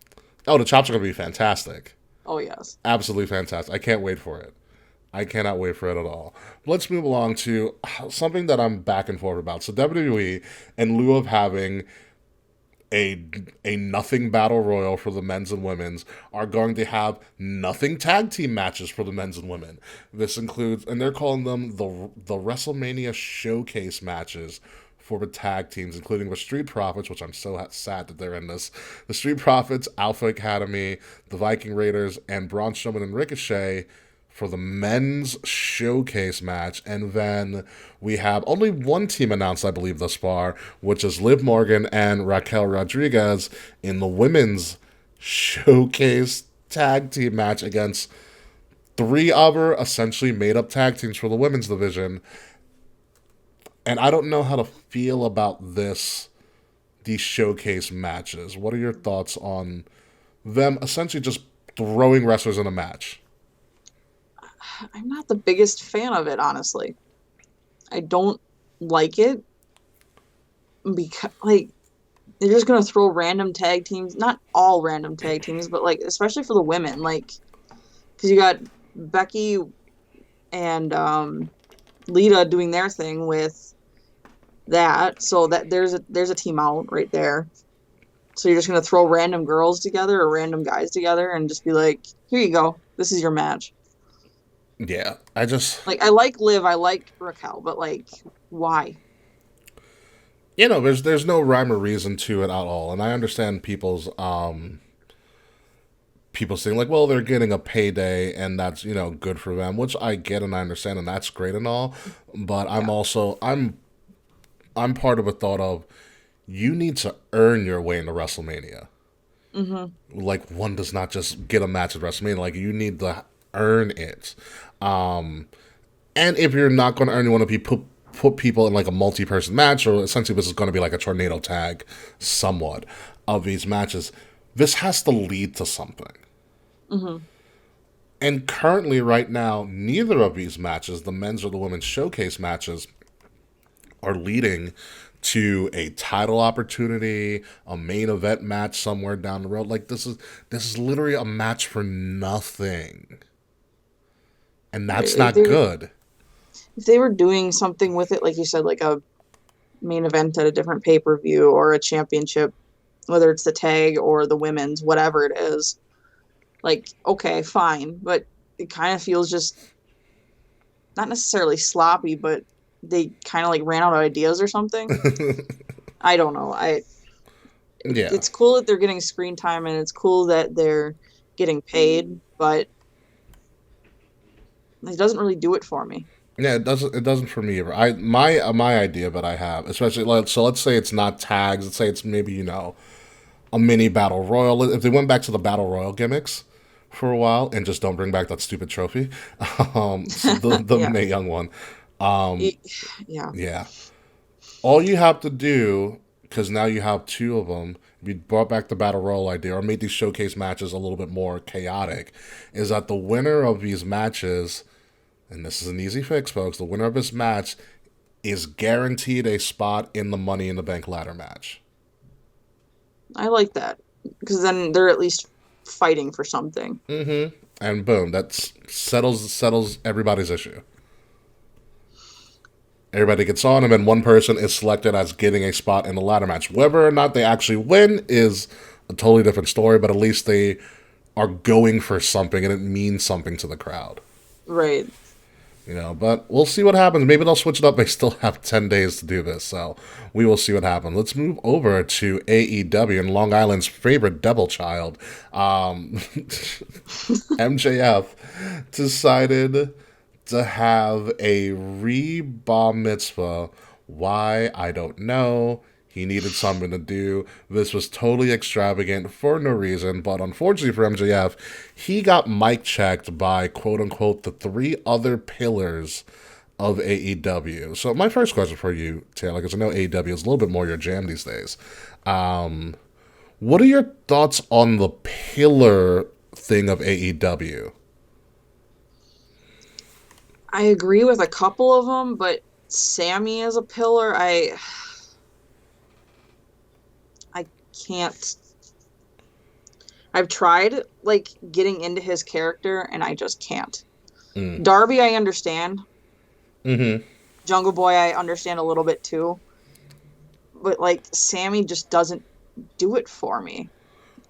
Oh, the chops are going to be fantastic. Oh yes, absolutely fantastic. I can't wait for it. I cannot wait for it at all. Let's move along to something that I'm back and forth about. So WWE, in lieu of having a nothing battle royal for the men's and women's, are going to have nothing tag team matches for the men's and women. This includes, and they're calling them the WrestleMania showcase matches for the tag teams, including the Street Profits, which I'm so sad that they're in this. The Street Profits, Alpha Academy, the Viking Raiders, and Braun Strowman and Ricochet for the men's showcase match. And then we have only one team announced, I believe, thus far, which is Liv Morgan and Raquel Rodriguez in the women's showcase tag team match against three other essentially made-up tag teams for the women's division. And I don't know how to feel about these showcase matches. What are your thoughts on them essentially just throwing wrestlers in a match? I'm not the biggest fan of it, honestly. I don't like it because, like, they're just gonna throw random tag teams. Not all random tag teams, but like especially for the women, like, because you got Becky and Lita doing their thing with that, so that there's a team out right there. So you're just gonna throw random girls together or random guys together and just be like, here you go, this is your match. Yeah, I like Liv, I like Raquel, but like, why? There's no rhyme or reason to it at all, and I understand people's people saying like, well, they're getting a payday and that's good for them, which I get and I understand, and that's great and all. But I'm also I'm part of a thought of you need to earn your way into WrestleMania. Mm-hmm. Like, one does not just get a match at WrestleMania. Like, you need to earn it. And if you're not going to earn, you want to be put people in like a multi-person match, or essentially this is going to be like a tornado tag somewhat of these matches. This has to lead to something. Mm-hmm. And currently, right now, neither of these matches, the men's or the women's showcase matches, are leading to a title opportunity, a main event match somewhere down the road. Like, this is literally a match for nothing. And that's not good. If they were doing something with it, like you said, like a main event at a different pay-per-view or a championship, whether it's the tag or the women's, whatever it is, like, okay, fine. But it kind of feels just not necessarily sloppy, but they kind of like ran out of ideas or something. I don't know. It's cool that they're getting screen time and it's cool that they're getting paid, but it doesn't really do it for me. Yeah, it doesn't for me either. My idea that I have, especially let's say it's not tags. Let's say it's maybe a mini battle royal. If they went back to the battle royal gimmicks for a while and just don't bring back that stupid trophy, the Mae Young one. Yeah. All you have to do, because now you have two of them, if you brought back the battle royal idea or made these showcase matches a little bit more chaotic, is that the winner of these matches, and this is an easy fix, folks, the winner of this match is guaranteed a spot in the Money in the Bank ladder match. I like that, because then they're at least fighting for something. Mm-hmm. And boom, that settles everybody's issue. Everybody gets on, and then one person is selected as getting a spot in the ladder match. Whether or not they actually win is a totally different story, but at least they are going for something, and it means something to the crowd. Right. But we'll see what happens. Maybe they'll switch it up. They still have 10 days to do this, so we will see what happens. Let's move over to AEW and Long Island's favorite devil child. MJF decided to have a bar mitzvah. Why? I don't know. He needed something to do. This was totally extravagant for no reason, but unfortunately for MJF, he got mic checked by, quote-unquote, the three other pillars of AEW. So my first question for you, Taylor, because I know AEW is a little bit more your jam these days. What are your thoughts on the pillar thing of AEW? I agree with a couple of them, but Sammy as a pillar, I can't. I've tried like getting into his character and I just can't. Darby, I understand. Mm-hmm. Jungle Boy, I understand a little bit too. But like Sammy just doesn't do it for me.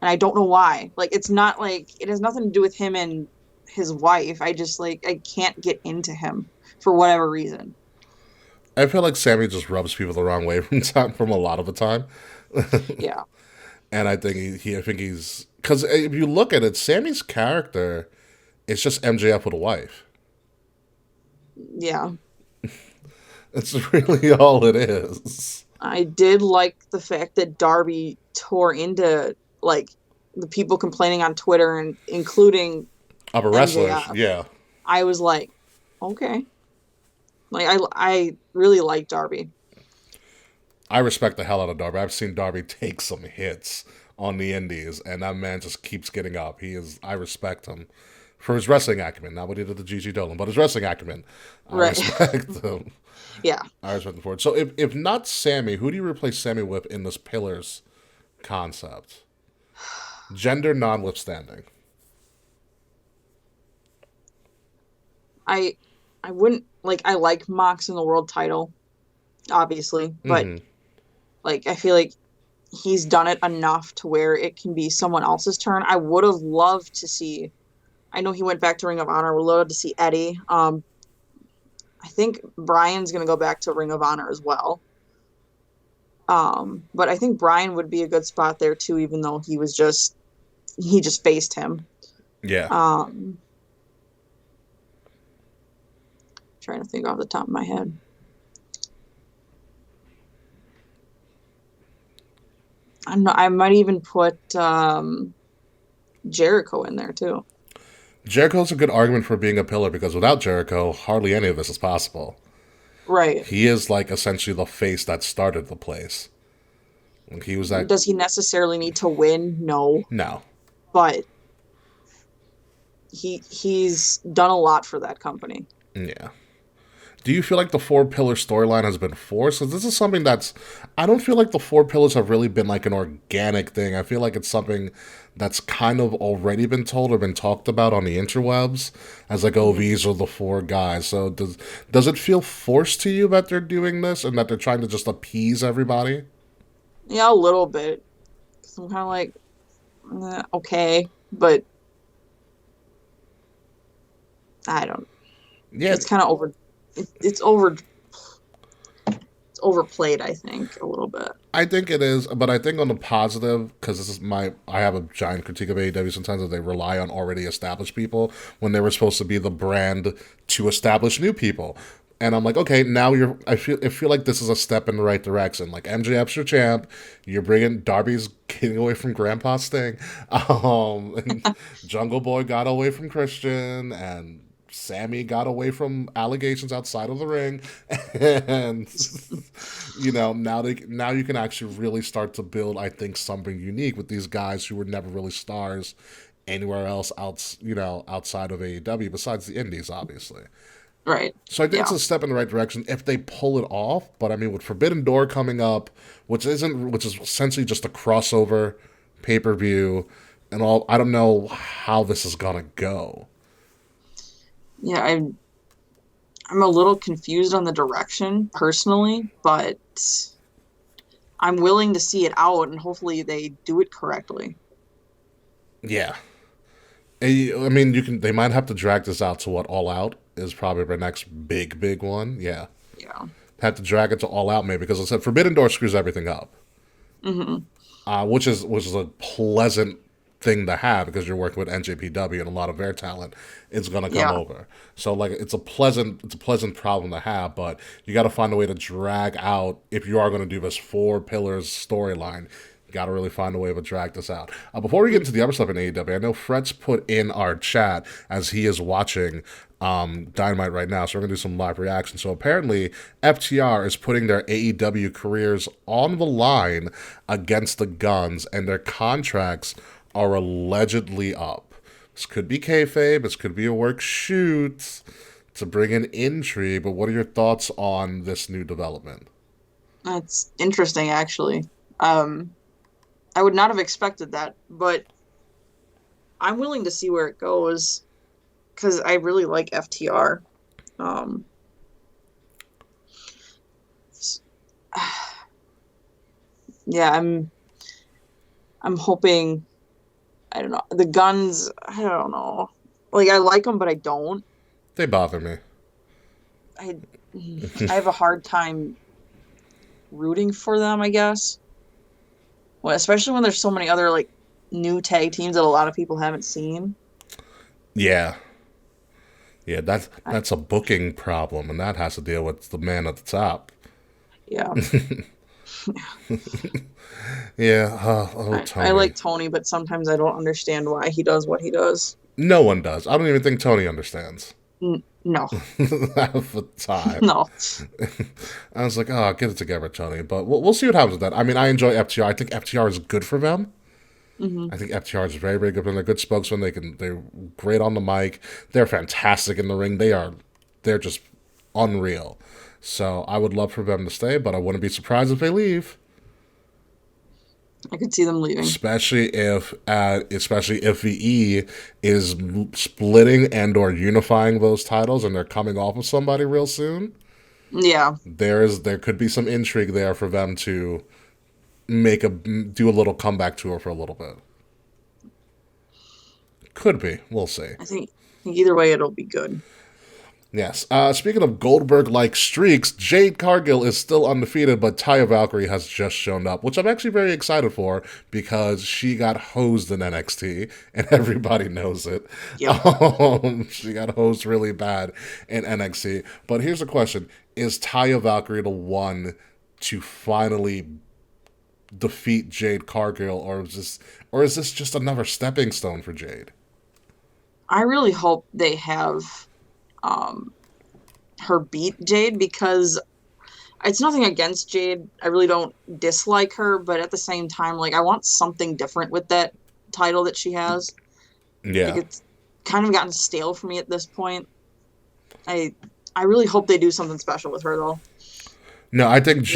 And I don't know why. Like, it's not like, it has nothing to do with him and his wife. I just, like, I can't get into him for whatever reason. I feel like Sammy just rubs people the wrong way from a lot of the time. Yeah. And I think I think he's, because if you look at it, Sammy's character is just MJF with a wife. Yeah. That's really all it is. I did like the fact that Darby tore into, like, the people complaining on Twitter and including Upper wrestlers, MJF. yeah. I was like, okay. Like, I really like Darby. I respect the hell out of Darby. I've seen Darby take some hits on the indies, and that man just keeps getting up. I respect him for his wrestling acumen. Not what he did to Gigi Dolan, but his wrestling acumen. I Right. respect him. Yeah. I respect him for it. So if not Sammy, who do you replace Sammy with in this Pillars concept? Gender notwithstanding. I wouldn't, like, I like Mox in the world title, obviously, but like, I feel like he's done it enough to where it can be someone else's turn. I would have loved to see, I know he went back to Ring of Honor. Would love to see Eddie. I think Brian's going to go back to Ring of Honor as well. But I think Brian would be a good spot there too, even though he just faced him. Yeah. Trying to think off the top of my head. I might even put Jericho in there too. Jericho's a good argument for being a pillar because without Jericho, hardly any of this is possible. Right. He is like essentially the face that started the place. He was that. Does he necessarily need to win? No. No. But he's done a lot for that company. Yeah. Do you feel like the four pillar storyline has been forced? Because this is something I don't feel like the four pillars have really been like an organic thing. I feel like it's something that's kind of already been told or been talked about on the interwebs as like, oh, these are the four guys. So does it feel forced to you that they're doing this and that they're trying to just appease everybody? Yeah, a little bit. 'Cause I'm kind of like, okay, but I don't. Yeah. It's kind of over. It's overplayed, I think, a little bit. I think it is, but I think on the positive, because I have a giant critique of AEW sometimes that they rely on already established people when they were supposed to be the brand to establish new people. And I'm like, okay, now I feel like this is a step in the right direction. Like MJF's your champ, you're bringing Darby's getting away from Grandpa Sting, and Jungle Boy got away from Christian, and Sammy got away from allegations outside of the ring, and now you can actually really start to build, I think, something unique with these guys who were never really stars anywhere else outside of AEW besides the Indies, obviously. Right. So I think it's a step in the right direction if they pull it off. But I mean, with Forbidden Door coming up, which is essentially just a crossover pay-per-view and all, I don't know how this is gonna go. Yeah, I'm a little confused on the direction personally, but I'm willing to see it out and hopefully they do it correctly. Yeah. I mean, they might have to drag this out to what All Out is probably their next big one. Yeah. Yeah. Have to drag it to All Out maybe because I said Forbidden Door screws everything up. Which is a pleasant thing to have because you're working with NJPW and a lot of their talent is going to come over. So like it's a pleasant problem to have, but you got to find a way to drag out if you are going to do this four pillars storyline. Got to really find a way to drag this out. Before we get into the other stuff in AEW, I know Fred's put in our chat as he is watching Dynamite right now, so we're going to do some live reaction. So apparently, FTR is putting their AEW careers on the line against the Guns, and their contracts are allegedly up. This could be kayfabe, this could be a work shoot to bring in intrigue, but what are your thoughts on this new development? That's interesting, actually. I would not have expected that, but I'm willing to see where it goes because I really like FTR. Yeah, I'm hoping, I don't know, the Guns, I don't know. Like, I like them, but I don't. They bother me. I have a hard time rooting for them, I guess. Well, especially when there's so many other, like, new tag teams that a lot of people haven't seen. Yeah. Yeah, I, that's a booking problem, and that has to deal with the man at the top. yeah. Yeah, I Tony. like Tony, but sometimes I don't understand why he does what he does. No one does. I don't even think Tony understands. No. Half the time. No. I was like, oh, get it together, Tony. But we'll see what happens with that. I mean, I enjoy FTR. I think FTR is good for them. Hmm. I think FTR is very, very good. They're good spokesmen. They're great on the mic. They're fantastic in the ring. They're just unreal. So I would love for them to stay, but I wouldn't be surprised if they leave. I could see them leaving. Especially if VE is splitting and or unifying those titles, and they're coming off of somebody real soon. Yeah. There could be some intrigue there for them to do a little comeback tour for a little bit. Could be. We'll see. I think either way it'll be good. Yes. Speaking of Goldberg-like streaks, Jade Cargill is still undefeated, but Taya Valkyrie has just shown up, which I'm actually very excited for because she got hosed in NXT, and everybody knows it. Yep. She got hosed really bad in NXT. But here's the question. Is Taya Valkyrie the one to finally defeat Jade Cargill, or is this just another stepping stone for Jade? I really hope they have her beat Jade, because it's nothing against Jade. I really don't dislike her, but at the same time, like, I want something different with that title that she has. Yeah. Like, it's kind of gotten stale for me at this point. I really hope they do something special with her, though. No, I think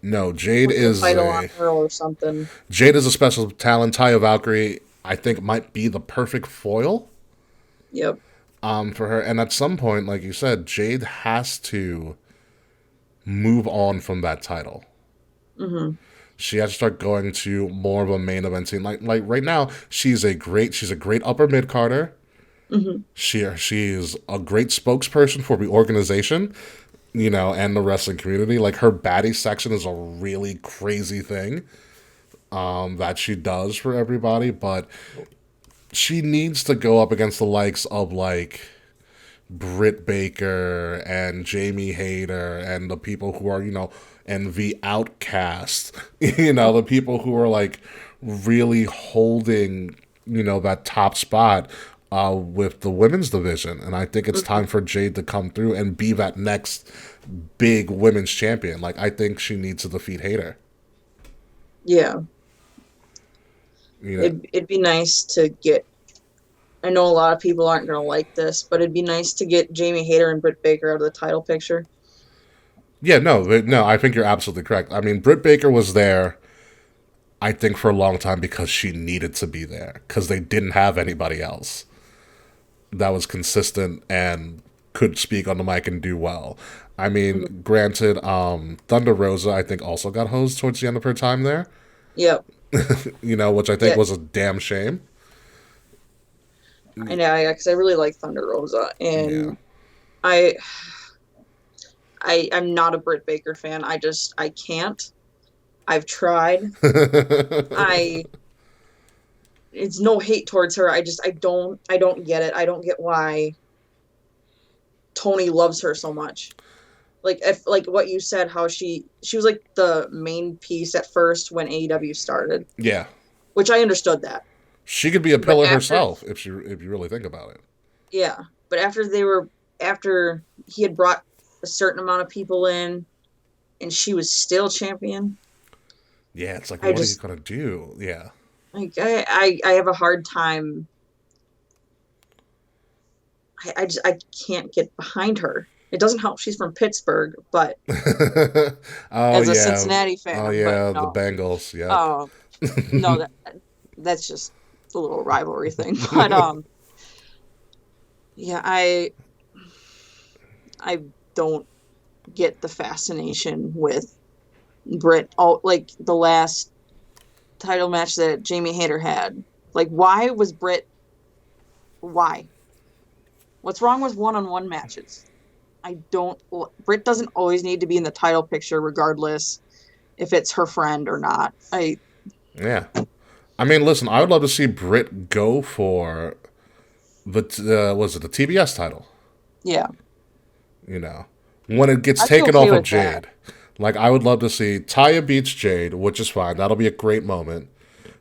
No, Jade is title on her or something. Jade is a special talent. Taya Valkyrie, I think, might be the perfect foil. Yep. For her, and at some point, like you said, Jade has to move on from that title. Mm-hmm. She has to start going to more of a main event scene. Like right now, she's a great upper mid carder. Mm-hmm. She is a great spokesperson for the organization, and the wrestling community. Like, her baddie section is a really crazy thing that she does for everybody, but she needs to go up against the likes of, like, Britt Baker and Jamie Hayter and the people who are, and the Outcast, the people who are, like, really holding, that top spot with the women's division. And I think it's time for Jade to come through and be that next big women's champion. Like, I think she needs to defeat Hayter. Yeah. It'd be nice to get, I know a lot of people aren't going to like this, but it'd be nice to get Jamie Hayter and Britt Baker out of the title picture. Yeah, no, I think you're absolutely correct. I mean, Britt Baker was there, I think, for a long time because she needed to be there, because they didn't have anybody else that was consistent and could speak on the mic and do well. I mean, granted, Thunder Rosa, I think, also got hosed towards the end of her time there. Yep. Which I think was a damn shame. I know, because I really like Thunder Rosa, and I'm not a Britt Baker fan. I can't. I've tried. It's no hate towards her. I don't get it. I don't get why Tony loves her so much. Like, like what you said, how she was like the main piece at first when AEW started. Yeah. Which I understood that. She could be a pillar herself if you really think about it. Yeah. But after he had brought a certain amount of people in and she was still champion. Yeah, it's like, what are you gonna do? Yeah. Like, I have a hard time. I can't get behind her. It doesn't help she's from Pittsburgh, but as a Cincinnati fan. Oh yeah, the Bengals. Yeah. Oh no, that's just a little rivalry thing. But yeah, I don't get the fascination with Britt. Oh, like the last title match that Jamie Hayter had. Like, why was Britt? Why? What's wrong with one-on-one matches? Britt doesn't always need to be in the title picture, regardless if it's her friend or not. Yeah. I mean, listen, I would love to see Britt go for the the TBS title? Yeah. You know, when it gets I'd be taken okay off of with Jade. that. Like, I would love to see Taya beats Jade, which is fine. That'll be a great moment.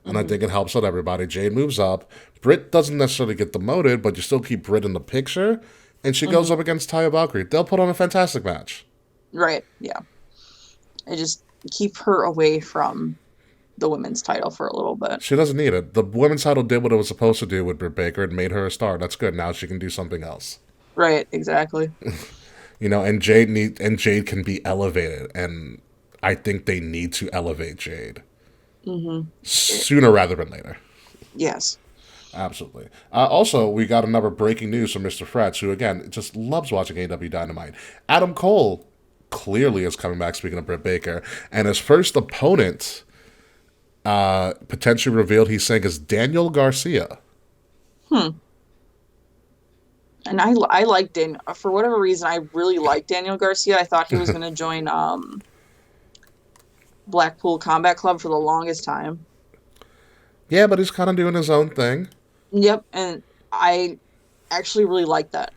And I think it helps out everybody. Jade moves up. Britt doesn't necessarily get demoted, but you still keep Britt in the picture. And she goes up against Taya Valkyrie. They'll put on a fantastic match. Right. Yeah. I just keep her away from the women's title for a little bit. She doesn't need it. The women's title did what it was supposed to do with Britt Baker and made her a star. That's good. Now she can do something else. Right. Exactly. You know, and Jade can be elevated, and I think they need to elevate Jade sooner rather than later. Yes. Absolutely. Also, we got another breaking news from Mr. Fretz, who again just loves watching AW Dynamite. Adam Cole clearly is coming back. Speaking of Britt Baker, and his first opponent, potentially revealed, he's saying, is Daniel Garcia. And I like Daniel for whatever reason. I really like Daniel Garcia. I thought he was going to join Blackpool Combat Club for the longest time. Yeah, but he's kind of doing his own thing. Yep, and I actually really like that.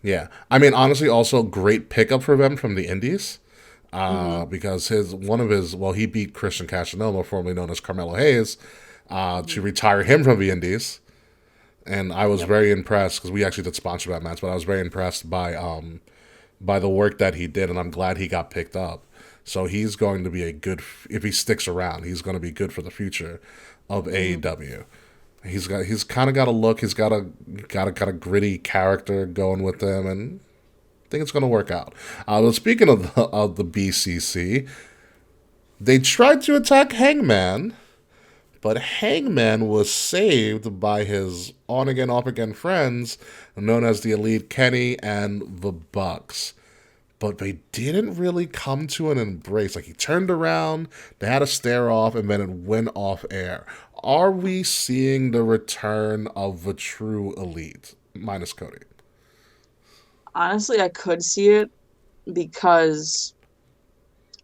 Yeah, I mean, honestly, also great pickup for them from the Indies, because he beat Christian Casanova, formerly known as Carmelo Hayes, to retire him from the Indies. And I was very impressed, because we actually did sponsor that match, but I was very impressed by the work that he did, and I'm glad he got picked up. So he's going to be if he sticks around, he's going to be good for the future of AEW. He's kind of got a look, he's got a kind of gritty character going with him, and I think it's going to work out. Well, speaking of the BCC, they tried to attack Hangman. But Hangman was saved by his on-again, off-again friends, known as the Elite Kenny and the Bucks. But they didn't really come to an embrace. Like, he turned around, they had a stare-off, and then it went off air. Are we seeing the return of the true Elite? Minus Cody. Honestly, I could see it, because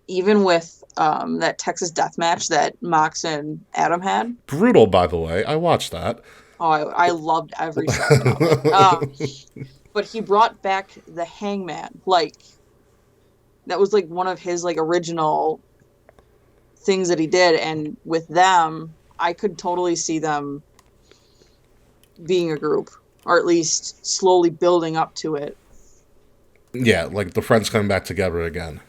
even with that Texas death match that Mox and Adam had. Brutal, by the way. I watched that. Oh, I loved every second of it. But he brought back the Hangman. Like, that was like one of his like original things that he did. And with them, I could totally see them being a group, or at least slowly building up to it. Yeah, like the friends coming back together again.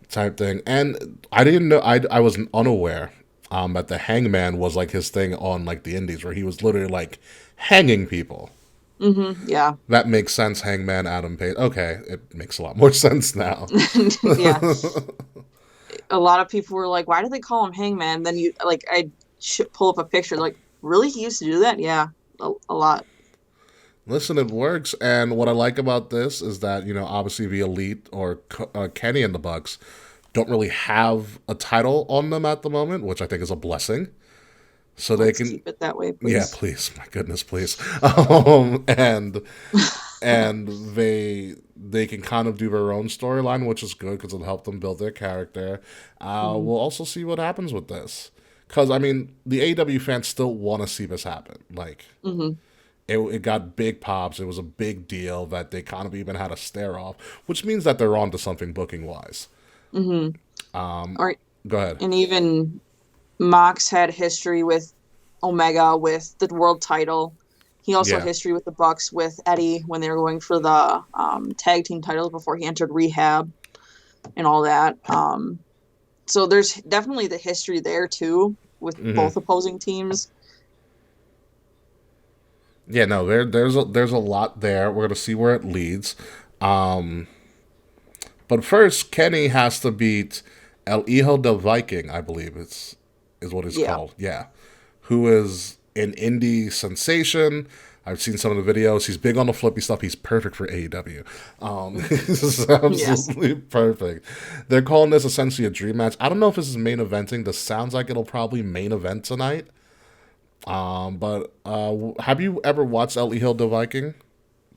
Type thing. And I didn't know, I was unaware that the Hangman was like his thing on like the Indies, where he was literally like hanging people. Yeah. That makes sense. Hangman, Adam Page. Okay, it makes a lot more sense now. Yeah. A lot of people were like, why do they call him Hangman? Then I pull up a picture, like, really? He used to do that? Yeah, a lot. Listen, it works. And what I like about this is that, obviously the Elite or Kenny and the Bucks don't really have a title on them at the moment, which I think is a blessing. So Let's they can keep it that way, please. Yeah, please. My goodness, please. And they can kind of do their own storyline, which is good because it'll help them build their character. We'll also see what happens with this. Because, I mean, the AEW fans still want to see this happen. Like, it got big pops. It was a big deal that they kind of even had a stare off, which means that they're on to something booking-wise. Go ahead. And even Mox had history with Omega with the world title. He also had history with the Bucks with Eddie when they were going for the tag team titles before he entered rehab and all that. So there's definitely the history there too with both opposing teams. Yeah, no, there's a lot there. We're gonna see where it leads. But first, Kenny has to beat El Hijo del Viking, I believe is what it's called. Yeah, who is an indie sensation. I've seen some of the videos. He's big on the flippy stuff. He's perfect for AEW. He's absolutely perfect. They're calling this essentially a dream match. I don't know if this is main eventing. This sounds like it'll probably main event tonight. But have you ever watched El Hijo del Viking,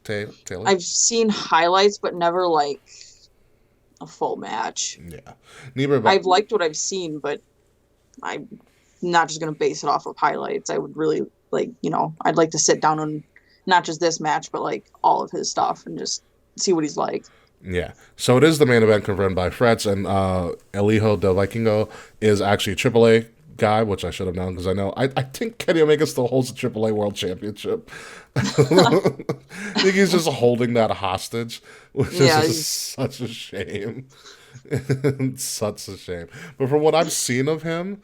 Taylor? I've seen highlights, but never like a full match. Yeah. Neither I've liked what I've seen, but I'm not just going to base it off of highlights. I would really like, I'd like to sit down on not just this match, but like all of his stuff and just see what he's like. Yeah. So it is the main event confirmed by Frets, and El Hijo del Vikingo is actually a AAA guy, which I should have known because I think Kenny Omega still holds the AAA World Championship. I think he's just holding that hostage, which is just such a shame. Such a shame. But from what I've seen of him,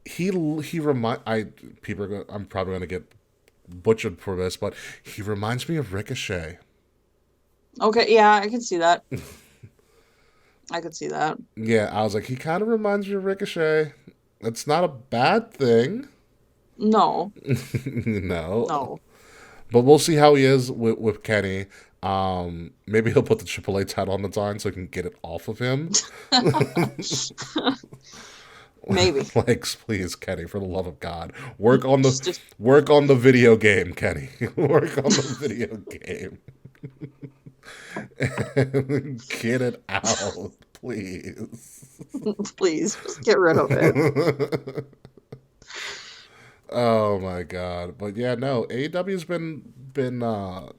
he I'm probably gonna get butchered for this, but he reminds me of Ricochet. Okay, yeah, I can see that. I could see that. Yeah, I was like, he kind of reminds me of Ricochet. It's not a bad thing. No. No. But we'll see how he is with Kenny. Maybe he'll put the AAA title on the line so he can get it off of him. Maybe. Like, please, Kenny, for the love of God, work on the video game, Kenny. Work on the video game. Get it out, please. Please, just get rid of it. Oh my God! But yeah, no, AEW's been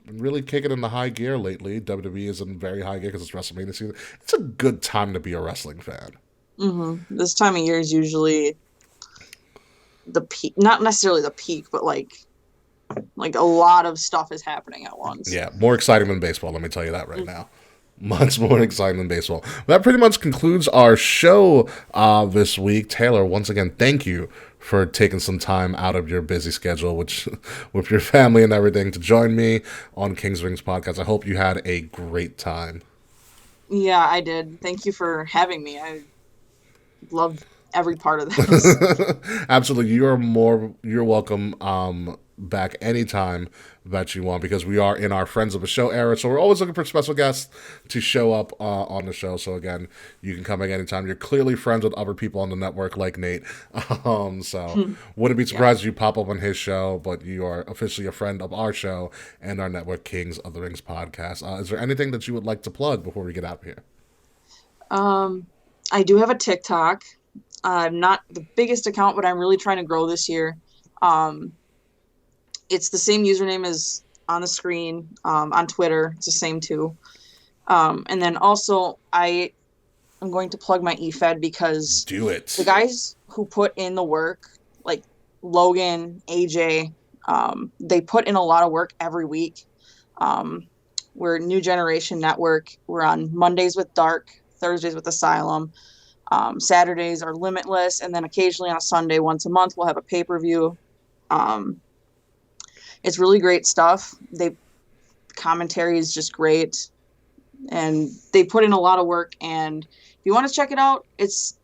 really kicking in the high gear lately. WWE is in very high gear because it's WrestleMania season. It's a good time to be a wrestling fan. Mm-hmm. This time of year is usually the peak, not necessarily the peak, but like a lot of stuff is happening at once. Yeah, more exciting than baseball. Let me tell you that right now. Much more exciting than baseball. That pretty much concludes our show this week. Taylor, once again, thank you for taking some time out of your busy schedule with your family and everything to join me on King's Rings podcast. I hope you had a great time. Yeah, I did. Thank you for having me. I loved every part of this. Absolutely. You're welcome back anytime that you want, because we are in our Friends of the Show era, so we're always looking for special guests to show up on the show. So again, you can come back anytime. You're clearly friends with other people on the network like Nate, so wouldn't be surprised if you pop up on his show, but you are officially a friend of our show and our network, Kings of the Rings podcast. Is there anything that you would like to plug before we get out of here? I do have a TikTok. I'm not the biggest account, but I'm really trying to grow this year. It's the same username as on the screen. On Twitter, it's the same too. And then also, I am going to plug my eFed because do it. The guys who put in the work, like Logan, AJ, they put in a lot of work every week. We're New Generation Network. We're on Mondays with Dark, Thursdays with Asylum. Saturdays are Limitless, and then occasionally on a Sunday, once a month, we'll have a pay-per-view. It's really great stuff. Commentary is just great, and they put in a lot of work. And if you want to check it out, it's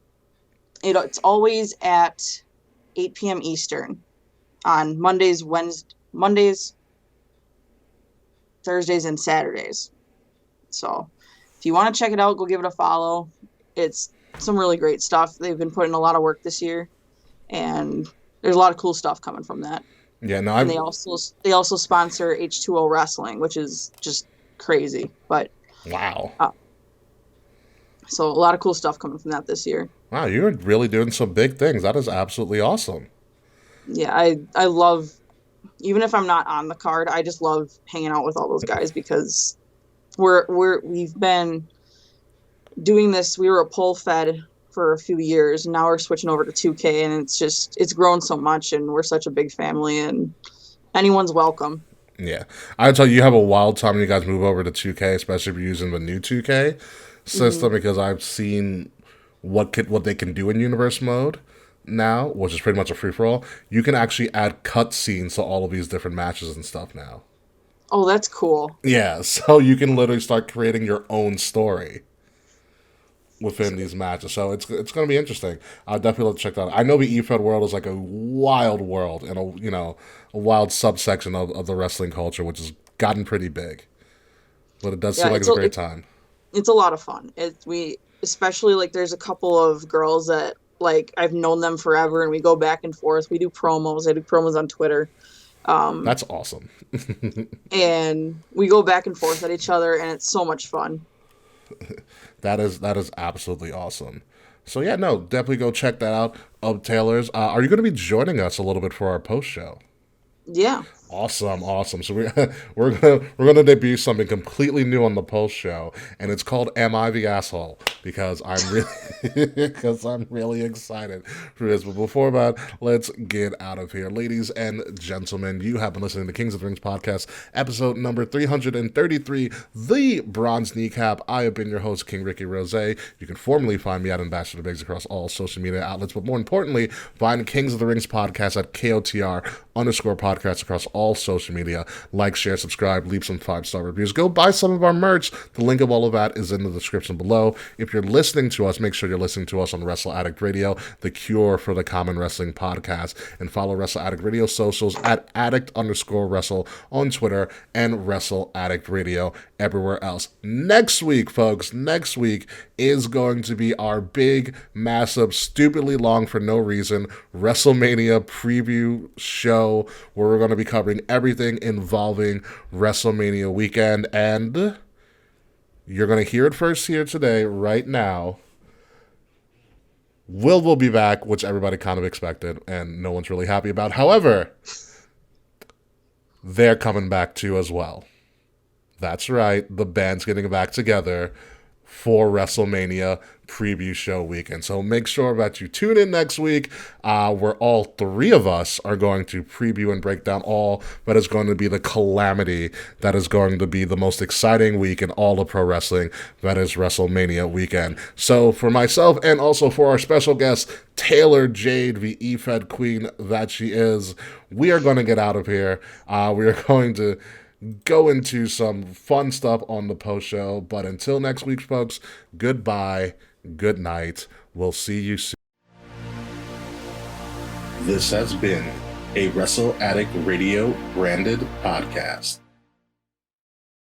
always at 8 p.m. Eastern on Mondays, Thursdays, and Saturdays. So if you want to check it out, go give it a follow. It's some really great stuff. They've been putting a lot of work this year, and there's a lot of cool stuff coming from that. Yeah, no, and they also sponsor H2O Wrestling, which is just crazy. But wow, so a lot of cool stuff coming from that this year. Wow, you're really doing some big things. That is absolutely awesome. Yeah, I love, even if I'm not on the card, I just love hanging out with all those guys because we've been doing this. We were a poll fed for a few years, and now we're switching over to 2K, and it's grown so much, and we're such a big family, and anyone's welcome. Yeah, I tell you have a wild time when you guys move over to 2K, especially if you're using the new 2K system, because I've seen what they can do in universe mode now, which is pretty much a free for all. You can actually add cutscenes to all of these different matches and stuff now. Oh, that's cool. Yeah, so you can literally start creating your own story. within these matches. So it's going to be interesting. I'll definitely check that out. I know the EFED world is like a wild world and a wild subsection of the wrestling culture, which has gotten pretty big. But it does seem like it's a great time. It's a lot of fun. Especially like there's a couple of girls that like I've known them forever, and we go back and forth. We do promos. I do promos on Twitter. That's awesome. And we go back and forth at each other, and it's so much fun. That is absolutely awesome. So yeah, no, definitely go check that out. Taylor's. Are you going to be joining us a little bit for our post show? Yeah. Awesome. So we're gonna debut something completely new on the post show, and it's called "Am I the Asshole?" Because I'm really excited for this. But before that, let's get out of here, ladies and gentlemen. You have been listening to Kings of the Rings podcast, episode number 333, the Bronze Kneecap. I have been your host, King Rickie Rose. You can formally find me at Ambassador Biggs across all social media outlets, but more importantly, find Kings of the Rings podcast at KOTR_podcast across all social media. Like, share, subscribe, leave some 5-star reviews. Go buy some of our merch. The link of all of that is in the description below. If you're listening to us, make sure you're listening to us on Wrestle Addict Radio, the cure for the common wrestling podcast. And follow Wrestle Addict Radio socials at addict_wrestle on Twitter and Wrestle Addict Radio everywhere else. Next week, folks, is going to be our big, massive, stupidly long for no reason WrestleMania preview show, where we're going to be covering everything involving WrestleMania weekend, and you're going to hear it first here today, right now. Will be back, which everybody kind of expected, and no one's really happy about. However, they're coming back too as well. That's right, the band's getting back together for WrestleMania preview show weekend. So make sure that you tune in next week, where all three of us are going to preview and break down all that is going to be the calamity that is going to be the most exciting week in all of pro wrestling, that is WrestleMania weekend. So for myself, and also for our special guest, Taylor Jade, the EFED queen that she is, we are going to get out of here. We are going to go into some fun stuff on the post show. But until next week, folks, goodbye, good night. We'll see you soon. This has been a Wrestle Addict Radio branded podcast.